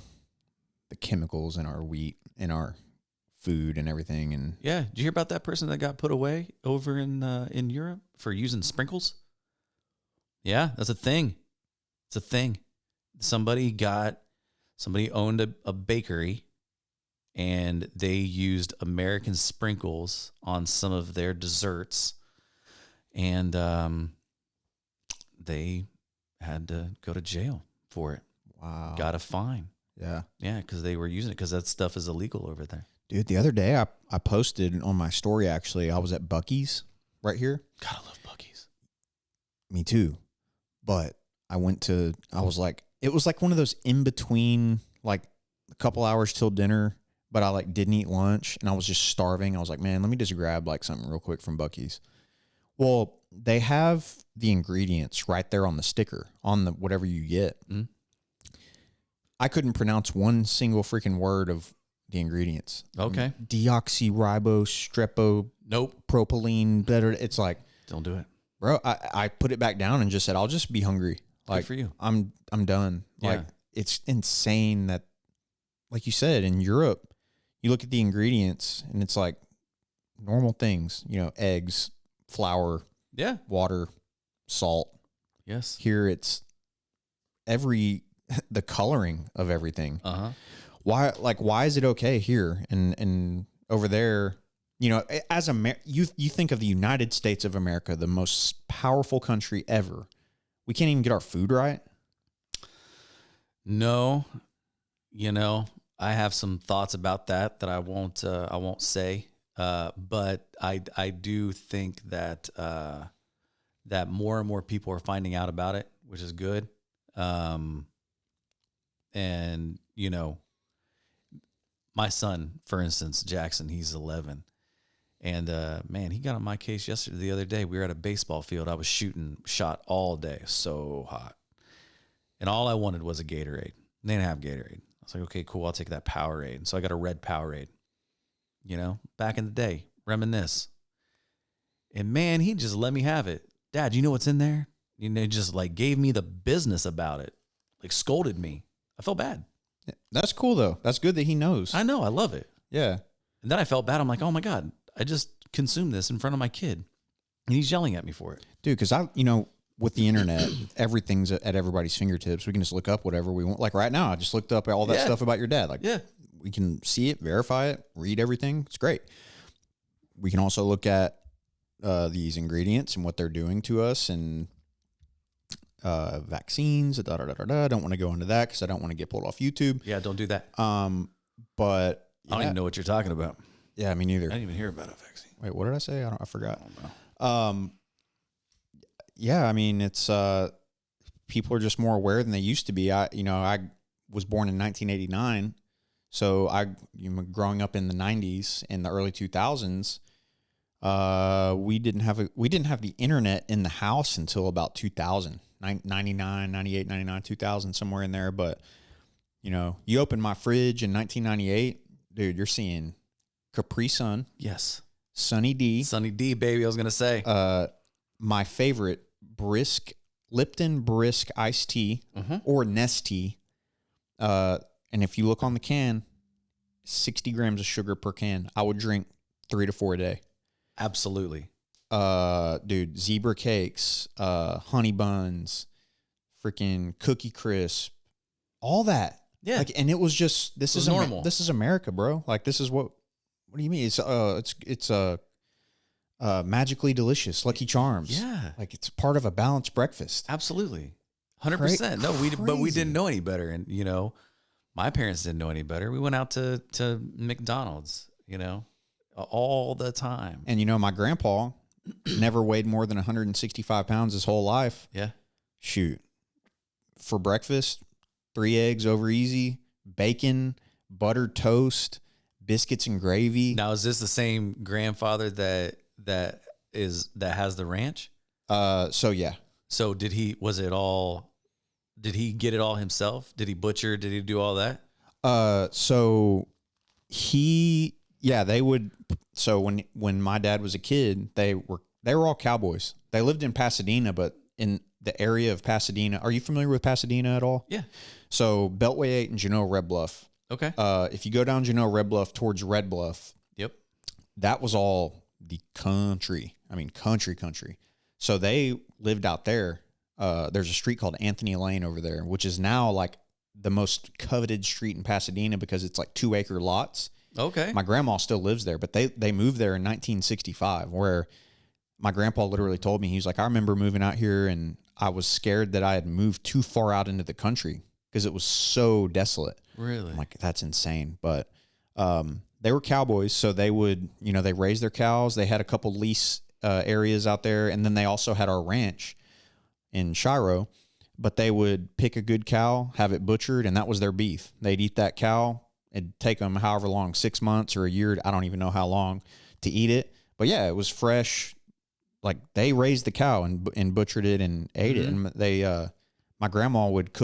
chemicals in our wheat, in our food and everything. And yeah, did you hear about that person that got put away over in Europe for using sprinkles? Yeah, that's a thing. It's a thing. Somebody owned a bakery, and they used American sprinkles on some of their desserts, and they had to go to jail for it. Wow. Got a fine. Yeah. Yeah, because they were using it, because that stuff is illegal over there. Dude, the other day I posted on my story, actually, I was at Buc-ee's right here. God, I love Buc-ee's. Me too. But it was like one of those in between, like a couple hours till dinner, but I didn't eat lunch and I was just starving. I was like, man, let me just grab something real quick from Buc-ee's. Well, they have the ingredients right there on the sticker, on the whatever you get. Mm-hmm. I couldn't pronounce one single freaking word of the ingredients. Okay. Deoxyribostrepo. Nope. Propylene. Better. It's like, don't do it, bro. I put it back down and just said, I'll just be hungry. Good for you. I'm done. Yeah. It's insane that, like you said, in Europe, you look at the ingredients and it's like normal things, eggs, flour, water, salt. Yes. Here it's the coloring of everything. Uh-huh. Why is it okay here and over there? As you think of the United States of America, the most powerful country ever. We can't even get our food right. No, I have some thoughts about that I won't say. But I do think that that more and more people are finding out about it, which is good. And my son, for instance, Jackson, he's 11. And, man, he got on my case the other day. We were at a baseball field. I was shot all day. So hot. And all I wanted was a Gatorade. They didn't have Gatorade. I was like, okay, cool. I'll take that Powerade. So I got a red Powerade, back in the day, reminisce. And man, he just let me have it. Dad, you know what's in there? Just gave me the business about it. Scolded me. I felt bad. Yeah, that's cool though. That's good that he knows. I know. I love it. Yeah. And then I felt bad. I'm like, oh my God, I just consumed this in front of my kid. And he's yelling at me for it. Dude, because with the internet, everything's at everybody's fingertips. We can just look up whatever we want. Like right now, I just looked up all that stuff about your dad. We can see it, verify it, read everything. It's great. We can also look at these ingredients and what they're doing to us, and vaccines. I don't want to go into that because I don't want to get pulled off YouTube. Yeah, don't do that. But I don't even know what you're talking about. Yeah, me neither. I didn't even hear about a vaccine. Wait, what did I say? I forgot. I don't know. Yeah, I mean, it's people are just more aware than they used to be. I was born in 1989, so growing up in the 90s and the early 2000s, we didn't have the internet in the house until about 2000, 99, 98, 99, 2000, somewhere in there. But you open my fridge in 1998, dude, you're seeing Capri Sun. Yes. Sunny D. Sunny D, baby, I was going to say. My favorite, Lipton Brisk iced tea or Nestea. And if you look on the can, 60 grams of sugar per can. I would drink 3 to 4 a day. Absolutely. Dude, zebra cakes, honey buns, freaking Cookie Crisp, all that. Yeah. And it was just, this is normal. This is America, bro. Like, this is what do you mean? It's magically delicious, Lucky Charms. Yeah. Like, it's part of a balanced breakfast. Absolutely. 100%. No, but we didn't know any better. And, my parents didn't know any better. We went out to McDonald's, all the time. And, my grandpa never weighed more than 165 pounds his whole life. Yeah. Shoot. For breakfast, 3 eggs over easy, bacon, buttered toast, biscuits and gravy. Now, is this the same grandfather that has the ranch? So yeah. So did he get it all himself? Did he butcher? Did he do all that? They would. So when my dad was a kid, they were all cowboys. They lived in Pasadena, but in the area of Pasadena. Are you familiar with Pasadena at all? Yeah. So Beltway 8 and Genoa Red Bluff. Okay. If you go down Genoa Red Bluff towards Red Bluff. Yep. That was all the country. I mean, country. So they lived out there. There's a street called Anthony Lane over there, which is now like the most coveted street in Pasadena because it's like 2-acre lots. Okay. My grandma still lives there, but they moved there in 1965, where my grandpa literally told me, he was like, I remember moving out here and I was scared that I had moved too far out into the country because it was so desolate. Really? I'm like, that's insane. But they were cowboys, so they would, they raised their cows. They had a couple lease areas out there, and then they also had our ranch in Shiro. But they would pick a good cow, have it butchered, and that was their beef. They'd eat that cow. It'd take them however long, 6 months or a year, I don't even know how long, to eat it. But yeah, it was fresh. Like, they raised the cow and butchered it and ate it. And my grandma would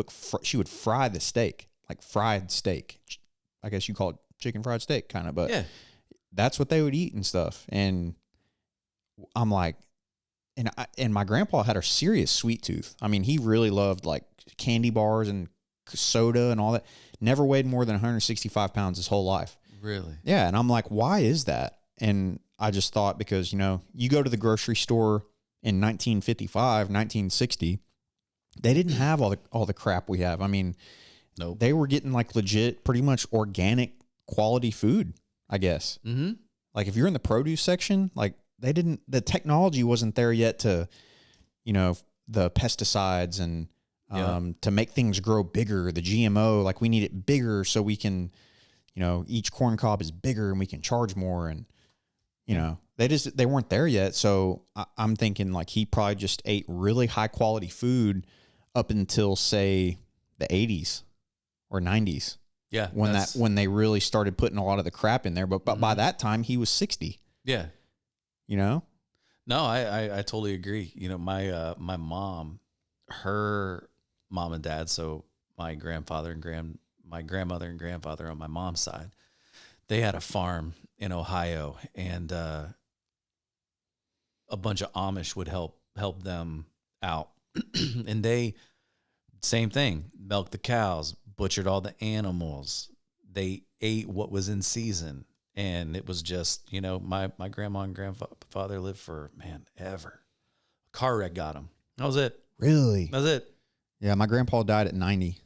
she would fry the steak, like fried steak. I guess you call it chicken fried steak kind of, but yeah, that's what they would eat and stuff. And I'm like, and my grandpa had a serious sweet tooth. I mean, he really loved like candy bars and soda and all that. Never weighed more than 165 pounds his whole life. Really? Yeah. And I'm like, why is that? And I just thought, because, you go to the grocery store in 1955, 1960, they didn't have all the crap we have. I mean, nope. They were getting like legit, pretty much organic quality food, I guess. Mm-hmm. Like, if you're in the produce section, like, the technology wasn't there yet to, the pesticides and to make things grow bigger, the GMO, like, we need it bigger so we can, each corn cob is bigger and we can charge more. And, they weren't there yet. So I'm thinking like he probably just ate really high quality food up until, say, the 80s or 90s. Yeah. When they really started putting a lot of the crap in there. But by that time he was 60. Yeah. No, I totally agree. My mom, her mom and dad, so my grandfather and my grandmother and grandfather on my mom's side, they had a farm in Ohio, and a bunch of Amish would help them out. And they, same thing, milked the cows, butchered all the animals. They ate what was in season. And it was just, my grandma and grandfather lived for, ever. A car wreck got him. That was it. Really? That was it. Yeah, my grandpa died at 90.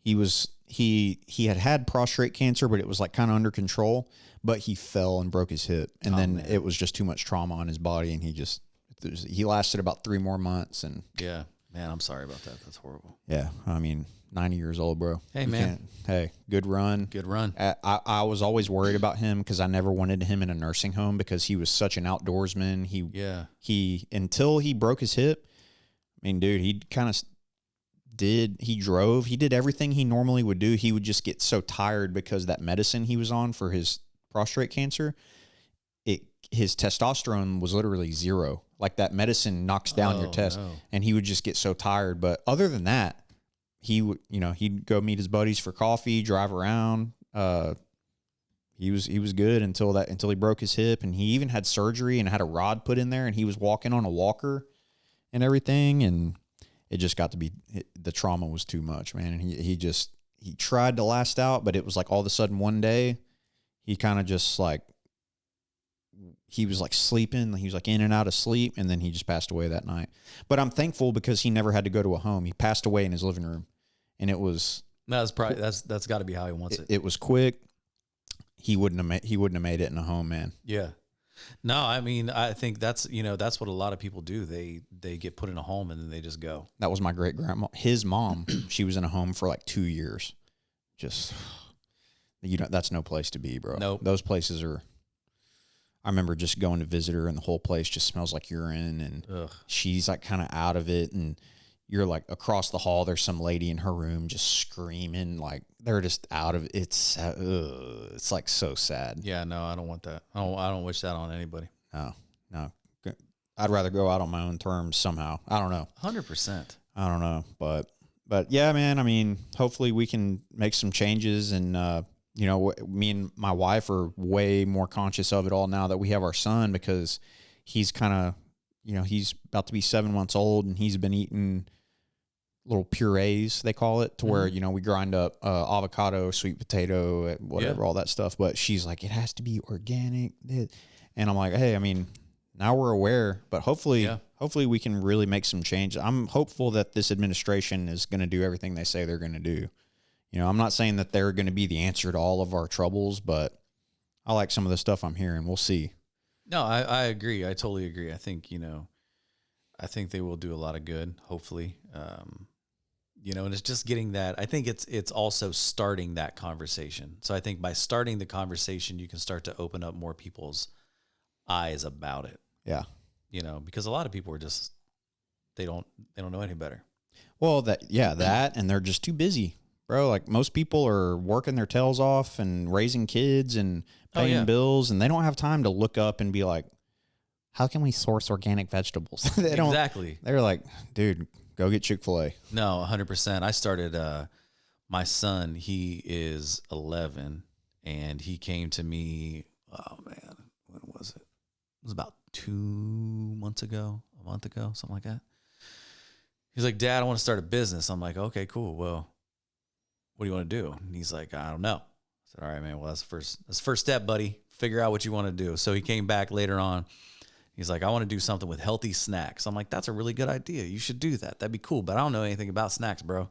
He had prostate cancer, but it was like kind of under control. But he fell and broke his hip, and then it was just too much trauma on his body, and he lasted about 3 more months. And yeah, man, I'm sorry about that. That's horrible. Yeah, I mean, 90 years old, bro. Hey, man. Hey, good run. Good run. I was always worried about him because I never wanted him in a nursing home because he was such an outdoorsman. He until he broke his hip. I mean, dude, he kind of drove, he did everything he normally would do. He would just get so tired because that medicine he was on for his prostate cancer, his testosterone was literally zero. Like that medicine knocks down your test, and he would just get so tired. But other than that, he would, he'd go meet his buddies for coffee, drive around. He was good until he broke his hip, and he even had surgery and had a rod put in there, and he was walking on a walker and everything, and it just got to be, the trauma was too much, man. And he tried to last out, but it was like all of a sudden one day he kind of just like, he was like sleeping. He was like in and out of sleep, and then he just passed away that night. But I'm thankful because he never had to go to a home. He passed away in his living room, and it was, that's probably, that's got to be how he wants it. It was quick. He wouldn't have made it in a home, man. Yeah. No, I mean, I think that's what a lot of people do. They get put in a home and then they just go. That was my great grandma. His mom, she was in a home for like 2 years. Just, that's no place to be, bro. Nope. Those places are, I remember just going to visit her, and the whole place just smells like urine, and she's like kind of out of it, and you're like across the hall, there's some lady in her room just screaming, like they're just out of it. It's like so sad. Yeah, no, I don't want that. I don't wish that on anybody. No. I'd rather go out on my own terms somehow. I don't know. 100%. I don't know, but yeah, man. I mean, hopefully we can make some changes, and me and my wife are way more conscious of it all now that we have our son, because he's kind of, he's about to be 7 months old, and he's been eating little purees, they call it, to where, we grind up avocado, sweet potato, whatever, all that stuff. But she's like, it has to be organic. And I'm like, hey, I mean, now we're aware, but hopefully we can really make some change. I'm hopeful that this administration is going to do everything they say they're going to do. I'm not saying that they're going to be the answer to all of our troubles, but I like some of the stuff I'm hearing. We'll see. No, I agree. I totally agree. I think, I think they will do a lot of good, hopefully. And it's just getting that. I think it's also starting that conversation. So I think by starting the conversation, you can start to open up more people's eyes about it. Yeah. Because a lot of people are just, they don't know any better. Well, that, and they're just too busy. Bro, like most people are working their tails off and raising kids and paying bills, and they don't have time to look up and be like, how can we source organic vegetables? Exactly. They're like, dude, go get Chick-fil-A. No, 100%. I started, my son, he is 11, and he came to me, oh man, when was it? It was about 2 months ago, a month ago, something like that. He's like, Dad, I want to start a business. I'm like, okay, cool. Well, what do you want to do? And he's like, I don't know. I said, all right, man. Well, that's the first step, buddy. Figure out what you want to do. So he came back later on. He's like, I want to do something with healthy snacks. I'm like, that's a really good idea. You should do that. That'd be cool. But I don't know anything about snacks, bro.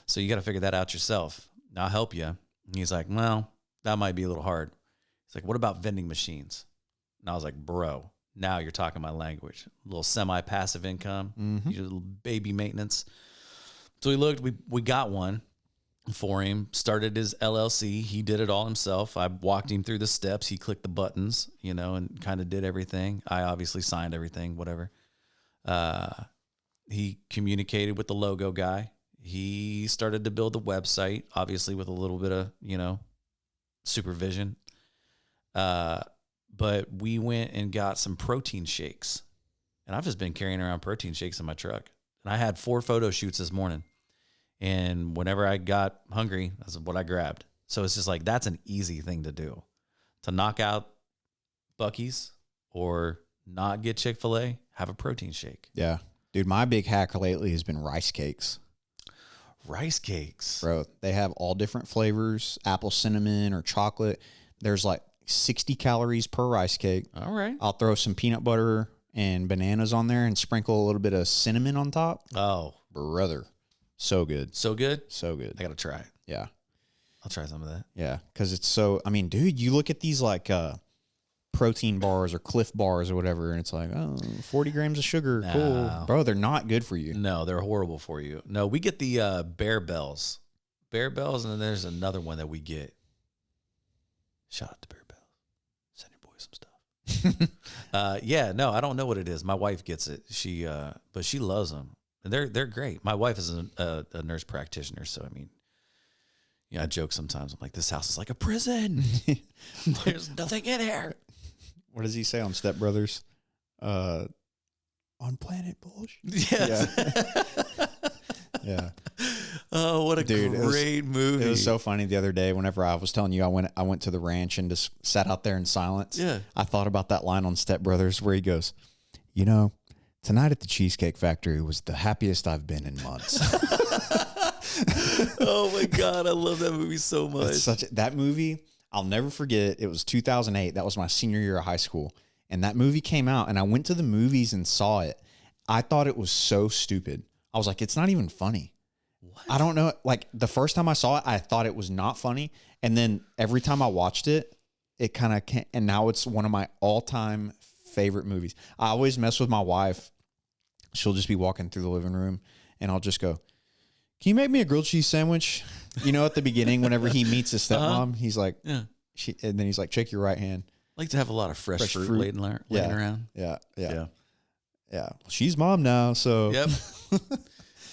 So you got to figure that out yourself. I'll help you. And he's like, well, that might be a little hard. He's like, what about vending machines? And I was like, bro, now you're talking my language. A little semi-passive income, a little baby maintenance. So we looked, we got one for him, started his LLC. He did it all himself. I walked him through the steps. He clicked the buttons, and kind of did everything. I obviously signed everything, whatever. He communicated with the logo guy. He started to build the website, obviously with a little bit of, supervision. But we went and got some protein shakes. And I've just been carrying around protein shakes in my truck. And I had 4 photo shoots this morning. And whenever I got hungry, that's what I grabbed. So it's just like, that's an easy thing to do. To knock out Buc-ee's or not get Chick-fil-A, have a protein shake. Yeah. Dude, my big hack lately has been rice cakes. Rice cakes. Bro, they have all different flavors, apple cinnamon or chocolate. There's like 60 calories per rice cake. All right. I'll throw some peanut butter and bananas on there and sprinkle a little bit of cinnamon on top. Oh. Brother. So good. So good? So good. I got to try it. Yeah. I'll try some of that. Yeah. Because it's so, I mean, dude, you look at these like protein bars or Cliff bars or whatever, and it's like, 40 grams of sugar. No. Cool. Bro, they're not good for you. No, they're horrible for you. No, we get the Bear Bells. Bear Bells, and then there's another one that we get. Shout out to Bear Bells. Send your boy some stuff. Yeah, no, I don't know what it is. My wife gets it. But she loves them. They're great. My wife is a nurse practitioner, so I mean, yeah, I joke sometimes. I'm like, this house is like a prison. There's nothing in here. What does he say on Step Brothers? On Planet Bullshit. Yes. Yeah. Oh, what a great movie. It was so funny the other day whenever I was telling you I went to the ranch and just sat out there in silence. Yeah. I thought about that line on Step Brothers where he goes, you know, tonight at the Cheesecake Factory was the happiest I've been in months. Oh my God, I love that movie so much. That movie, I'll never forget. It was 2008. That was my senior year of high school. And that movie came out and I went to the movies and saw it. I thought it was so stupid. I was like, it's not even funny. What? I don't know. Like the first time I saw it, I thought it was not funny. And then every time I watched it, it kind of came, and now it's one of my all-time favorite movies. I always mess with my wife. She'll just be walking through the living room and I'll just go, can you make me a grilled cheese sandwich? You know, at the beginning, whenever he meets his stepmom, he's like, yeah. And then he's like, check your right hand. I like to have a lot of fresh fruit. Laying around. Yeah. She's mom now, so. Yep.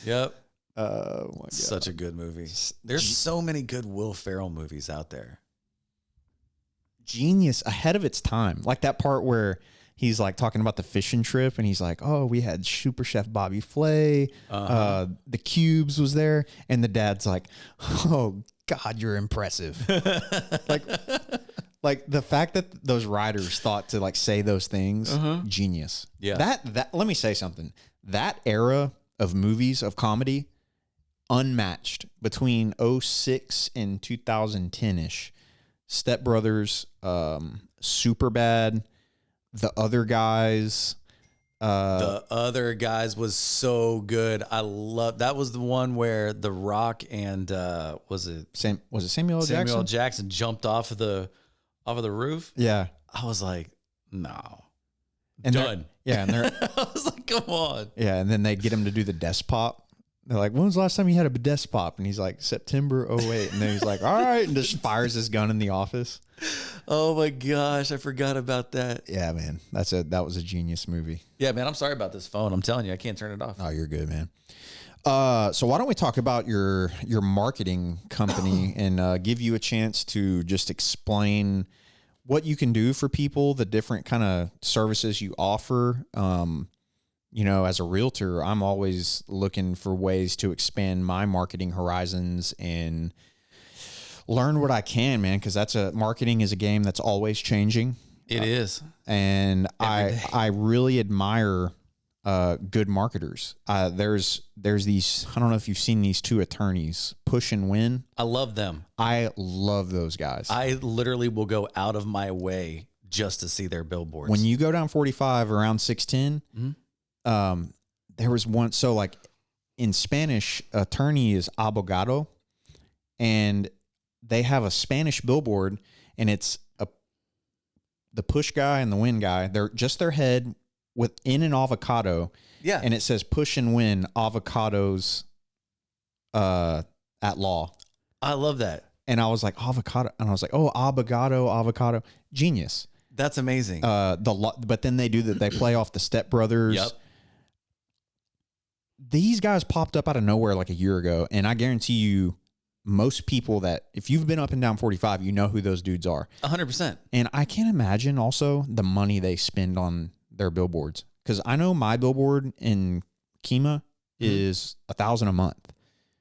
Yep. Oh my God. Such a good movie. There's so many good Will Ferrell movies out there. Genius, ahead of its time. Like that part where he's like talking about the fishing trip and he's like, oh, we had Super Chef Bobby Flay. The Cubes was there. And the dad's like, oh God, you're impressive. like the fact that those writers thought to like say those things, genius. Yeah. That let me say something. That era of movies, of comedy, unmatched between 06 and 2010-ish. Step Brothers, Superbad, The Other Guys. The Other Guys was so good. I love that. Was the one where The Rock and was it Samuel L. Jackson? Samuel L. Jackson jumped off of the roof. Yeah, I was like, no, and done. Yeah, and they're I was like, come on. Yeah, and then they get him to do the desk pop. They're like, when was the last time you had a desk pop? And he's like, September 08. And then he's like, all right, and just fires his gun in the office. Oh my gosh, I forgot about that. Yeah, man, that was a genius movie. Yeah, man, I'm sorry about this phone. I'm telling you, I can't turn it off. Oh, you're good, man. So why don't we talk about your marketing company and give you a chance to just explain what you can do for people, the different kind of services you offer. You know, as a realtor, I'm always looking for ways to expand my marketing horizons and learn what I can, man, because marketing is a game that's always changing. It is. And I really admire good marketers. There's these, I don't know if you've seen these two attorneys, Push and Win. I love them. I love those guys. I literally will go out of my way just to see their billboards. When you go down 45 around 610, there was one. So like in Spanish, attorney is abogado, and they have a Spanish billboard, and it's the Push guy and the Win guy. They're just their head within an avocado. Yeah. And it says Push and Win avocados at law. I love that. And I was like, avocado. And I was like, oh, avocado. Genius. That's amazing. But then they do that. They play off the Step Brothers. Yep. These guys popped up out of nowhere like a year ago. And I guarantee you, most people that, if you've been up and down 45, you know who those dudes are. 100%. And I can't imagine also the money they spend on their billboards. Because I know my billboard in Kemah is $1,000 a month.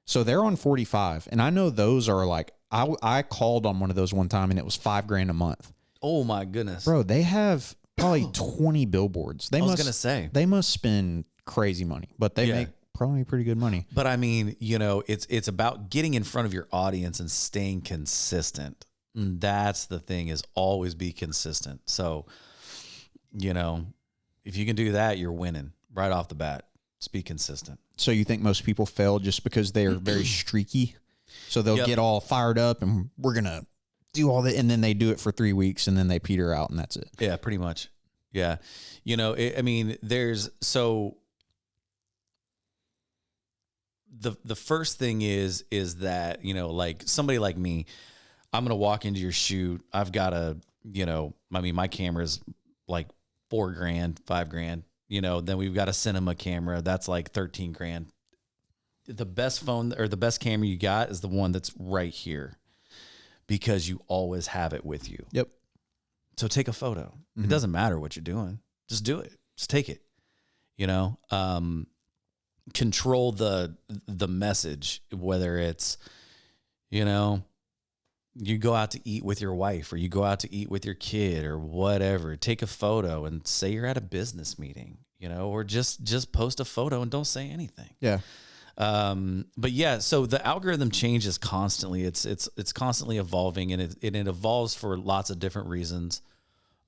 So they're on 45. And I know those are like, I called on one of those one time and it was $5,000 a month. Oh my goodness. Bro, they have probably 20 billboards. I was going to say. They must spend crazy money, but they make probably pretty good money. But I mean, you know, it's about getting in front of your audience and staying consistent. And that's the thing, is always be consistent. So, you know, if you can do that, you're winning right off the bat. Just be consistent. So you think most people fail just because they are very streaky? So they'll get all fired up and we're going to do all that. And then they do it for 3 weeks and then they peter out and that's it. Yeah, pretty much. Yeah. You know, I mean, the first thing is that, you know, like somebody like me, I'm going to walk into your shoot. I've got my camera's like $4,000, $5,000, Then we've got a cinema camera that's like 13 grand. The best phone or the best camera you got is the one that's right here because you always have it with you. Yep. So take a photo. It doesn't matter what you're doing. Just do it. Just take it. Control the message, whether it's, you go out to eat with your wife or you go out to eat with your kid or whatever. Take a photo and say you're at a business meeting, or just post a photo and don't say anything. Yeah. But yeah, so the algorithm changes constantly. It's constantly evolving, and it evolves for lots of different reasons.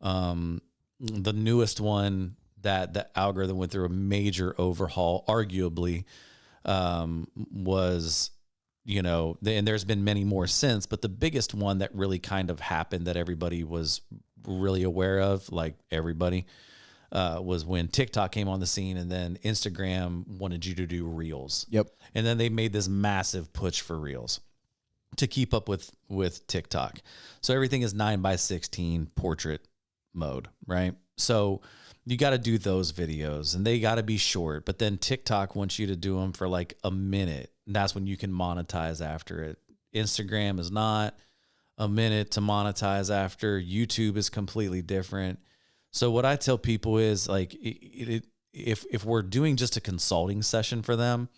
The newest one that the algorithm went through a major overhaul, arguably, was, and there's been many more since, but the biggest one that really kind of happened that everybody was really aware of, like everybody, was when TikTok came on the scene, and then Instagram wanted you to do Reels. Yep. And then they made this massive push for Reels to keep up with TikTok. So everything is 9:16 portrait mode, right? So you got to do those videos, and they got to be short, but then TikTok wants you to do them for like a minute, and that's when you can monetize after it. Instagram is not a minute to monetize after. YouTube is completely different. So what I tell people is, like, if we're doing just a consulting session for them,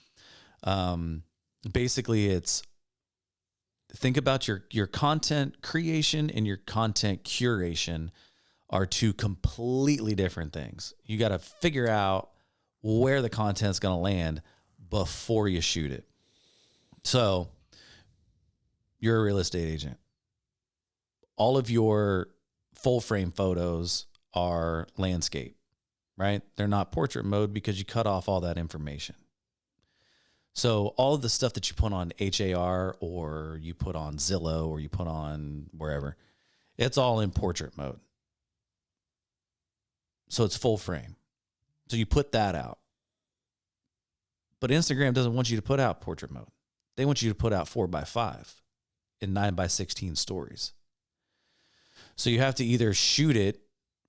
basically it's think about your content creation and your content curation are two completely different things. You got to figure out where the content's going to land before you shoot it. So you're a real estate agent. All of your full frame photos are landscape, right? They're not portrait mode because you cut off all that information. So all of the stuff that you put on HAR or you put on Zillow or you put on wherever, it's all in portrait mode. So it's full frame. So you put that out. But Instagram doesn't want you to put out portrait mode. They want you to put out 4x5 in 9:16 stories. So you have to either shoot it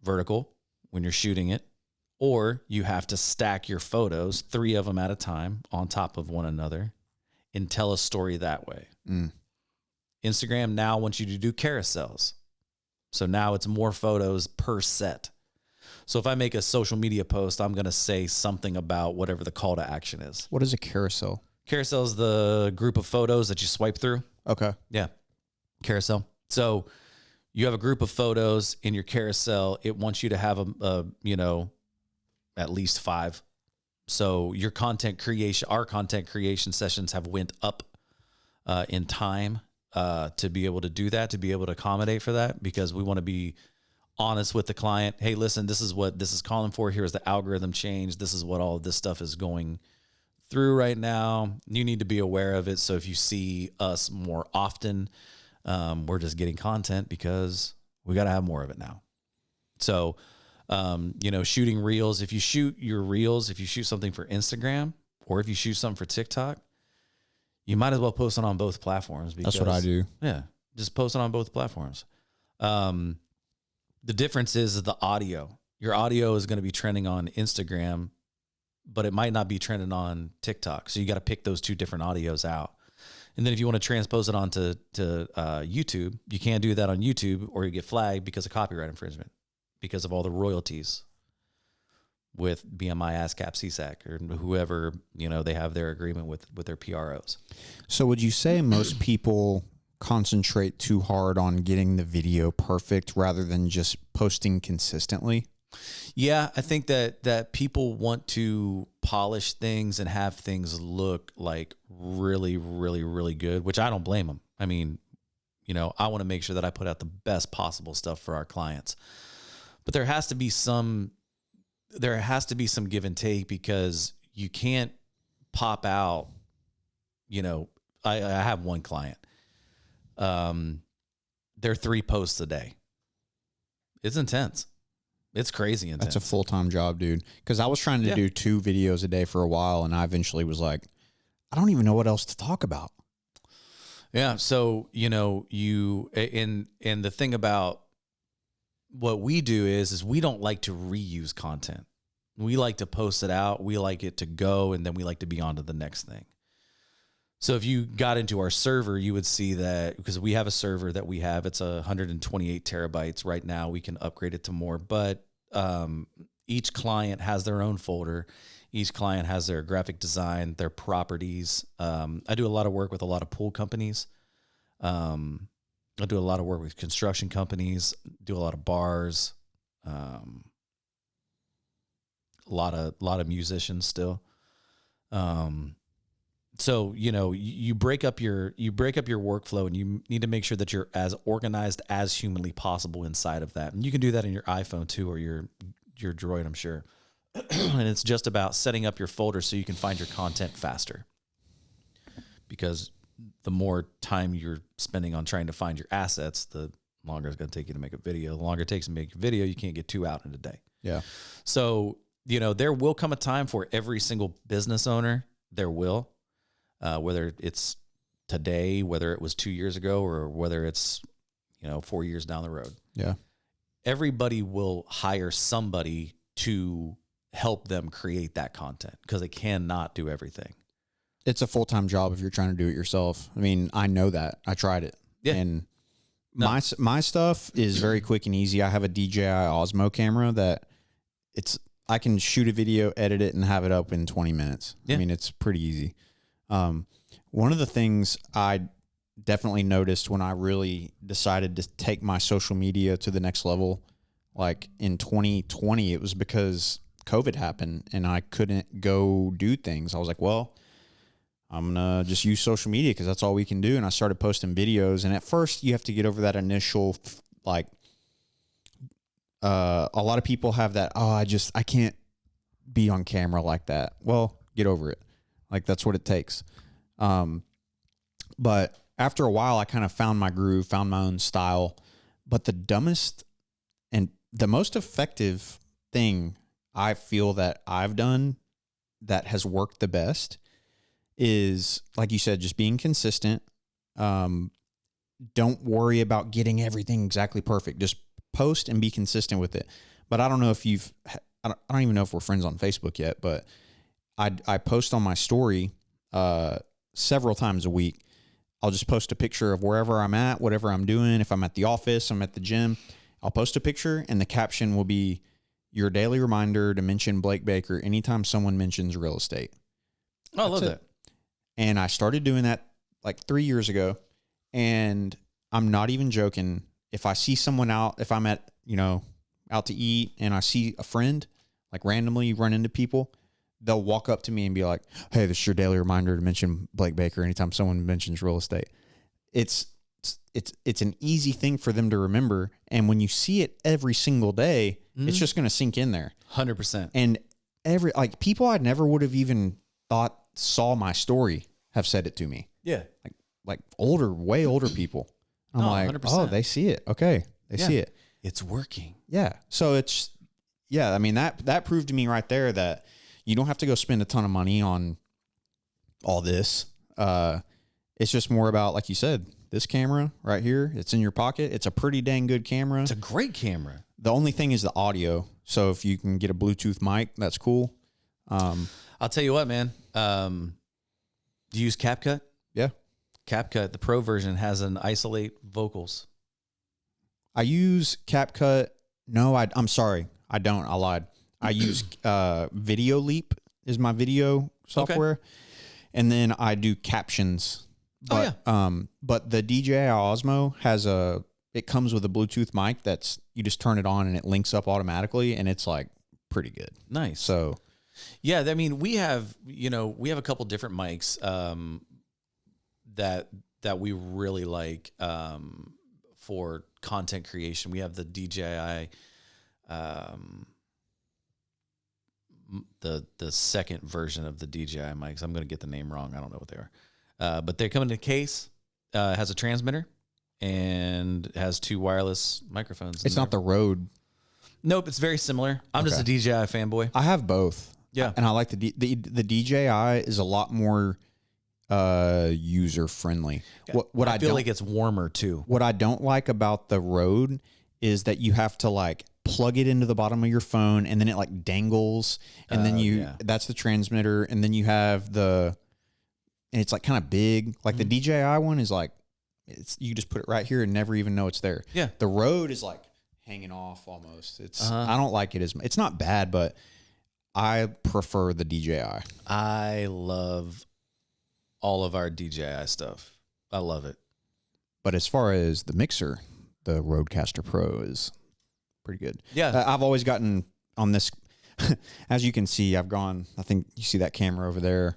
vertical when you're shooting it, or you have to stack your photos, 3 of them at a time, on top of one another and tell a story that way. Instagram now wants you to do carousels. So now it's more photos per set. So if I make a social media post, I'm going to say something about whatever the call to action is. What is a carousel? Carousel is the group of photos that you swipe through. Okay. Yeah. Carousel. So you have a group of photos in your carousel. It wants you to have at least 5. So your content creation, our content creation sessions have went up in time to be able to do that, to be able to accommodate for that, because we want to be honest with the client. Hey, listen, this is what this is calling for. Here's the algorithm change. This is what all of this stuff is going through right now. You need to be aware of it. So if you see us more often, we're just getting content because we got to have more of it now. So, shooting Reels, if you shoot your Reels, if you shoot something for Instagram or if you shoot something for TikTok, you might as well post it on both platforms. Because, that's what I do. Yeah. Just post it on both platforms. The difference is the audio. Your audio is going to be trending on Instagram, but it might not be trending on TikTok. So you got to pick those 2 different audios out. And then if you want to transpose it onto YouTube, you can't do that on YouTube or you get flagged because of copyright infringement, because of all the royalties with BMI, ASCAP, CSAC, or whoever, they have their agreement with their PROs. So would you say most people concentrate too hard on getting the video perfect rather than just posting consistently? Yeah, I think that people want to polish things and have things look like really, really, really good, which I don't blame them. I mean, I want to make sure that I put out the best possible stuff for our clients. But there has to be some give and take, because you can't pop out, I have one client. They're 3 posts a day. It's intense. It's crazy intense. That's a full-time job, dude. Because I was trying to do 2 videos a day for a while, and I eventually was like, I don't even know what else to talk about. Yeah. So, and the thing about what we do is we don't like to reuse content. We like to post it out. We like it to go, and then we like to be on to the next thing. So if you got into our server, you would see that, because we have a server that we have, it's 128 terabytes right now. We can upgrade it to more, but each client has their own folder. Each client has their graphic design, their properties. I do a lot of work with a lot of pool companies. I do a lot of work with construction companies, do a lot of bars, a lot of musicians still. So, you know, you break up your workflow, and you need to make sure that you're as organized as humanly possible inside of that. And you can do that in your iPhone too, or your Droid, I'm sure. And it's just about setting up your folder so you can find your content faster. Because the more time you're spending on trying to find your assets, the longer it's going to take you to make a video. The longer it takes to make a video, you can't get 2 out in a day. Yeah. So, you know, there will come a time for every single business owner. There will. Whether it's today, whether it was 2 years ago, or whether it's, 4 years down the road. Yeah. Everybody will hire somebody to help them create that content, because they cannot do everything. It's a full-time job if you're trying to do it yourself. I mean, I know that. I tried it. Yeah. And my stuff is very quick and easy. I have a DJI Osmo camera that I can shoot a video, edit it, and have it up in 20 minutes. Yeah. I mean, it's pretty easy. One of the things I definitely noticed when I really decided to take my social media to the next level, like in 2020, it was because COVID happened and I couldn't go do things. I was like, well, I'm going to just use social media because that's all we can do. And I started posting videos. And at first you have to get over that initial, like, a lot of people have that, I can't be on camera like that. Well, get over it. Like, that's what it takes. But after a while, I kind of found my groove, found my own style. But the dumbest and the most effective thing I feel that I've done that has worked the best is, like you said, just being consistent. Don't worry about getting everything exactly perfect. Just post and be consistent with it. But I don't know if I don't even know if we're friends on Facebook yet, but I post on my story several times a week. I'll just post a picture of wherever I'm at, whatever I'm doing. If I'm at the office, I'm at the gym, I'll post a picture, and the caption will be your daily reminder to mention Blake Baker anytime someone mentions real estate. Oh, I love that. And I started doing that like 3 years ago, and I'm not even joking. If I see someone out, if I'm at, out to eat and I see a friend, like randomly run into people, they'll walk up to me and be like, hey, this is your daily reminder to mention Blake Baker anytime someone mentions real estate. It's an easy thing for them to remember. And when you see it every single day, it's just going to sink in there. 100%. And people I never would have even thought saw my story have said it to me. Yeah. Like way older people. I'm like, 100%. Oh, they see it. Okay. They see it. It's working. Yeah. So I mean, that proved to me right there that you don't have to go spend a ton of money on all this. It's just more about, like you said, this camera right here, it's in your pocket. It's a pretty dang good camera. It's a great camera. The only thing is the audio. So if you can get a Bluetooth mic, that's cool. I'll tell you what, man. Do you use CapCut? Yeah. CapCut, the Pro version, has an isolate vocals. I use CapCut. No, I'm sorry. I don't. I lied. I use Video Leap is my video software. Okay. And then I do captions. But, but the DJI Osmo it comes with a Bluetooth mic you just turn it on and it links up automatically, and it's like pretty good. Nice. So, yeah, I mean, we have a couple different mics that we really like for content creation. We have the DJI the second version of the DJI mics. I'm going to get the name wrong. I don't know what they are. But they come in a case, has a transmitter, and has 2 wireless microphones. It's not the Rode. Nope, it's very similar. I'm just a DJI fanboy. I have both. Yeah. And I like the DJI is a lot more user friendly. I feel like it's warmer too. What I don't like about the Rode is that you have to like plug it into the bottom of your phone, and then it like dangles, and then that's the transmitter, and then you have and it's like kind of big. Like the DJI one is like, you just put it right here and never even know it's there. Yeah. The Rode is like hanging off almost. I don't like it it's not bad, but I prefer the DJI. I love all of our DJI stuff. I love it. But as far as the mixer, the Rodecaster Pro is pretty good. Yeah. I've always gotten on this, as you can see, I think you see that camera over there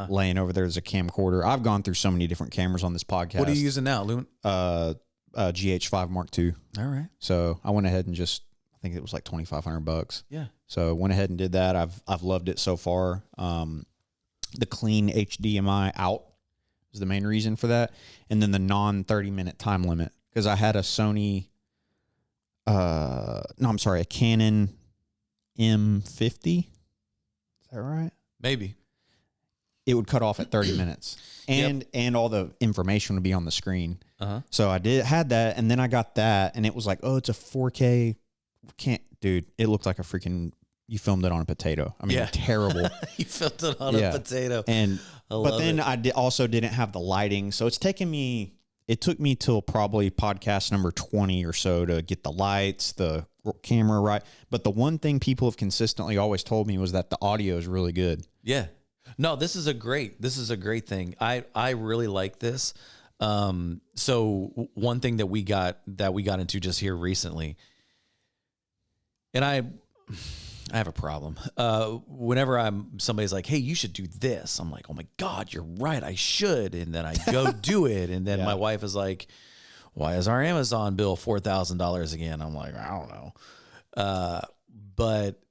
laying over there as a camcorder. I've gone through so many different cameras on this podcast. What are you using now, Lumen? GH5 Mark II. All right. So I went ahead and I think it was like $2,500. Yeah. So went ahead and did that. I've loved it so far. The clean HDMI out is the main reason for that. And then the non 30-minute time limit. Because I had a a Canon M50. Is that right? Maybe. It would cut off at 30 minutes. And all the information would be on the screen. So I had that, and then I got that, and it was like, oh, it's a 4K. Dude, it looked like you filmed it on a potato. I mean, terrible. You filmed it on a potato. But then I also didn't have the lighting. So it took me till probably podcast number 20 or so to get the lights, the camera right. But the one thing people have consistently always told me was that the audio is really good. Yeah. No, this is a great thing. I really like this. So one thing that we got into just here recently, and I have a problem. Whenever somebody's like, hey, you should do this, I'm like, oh my God, you're right, I should. And then I go do it. And then my wife is like, why is our Amazon bill $4,000 again? I'm like, I don't know. But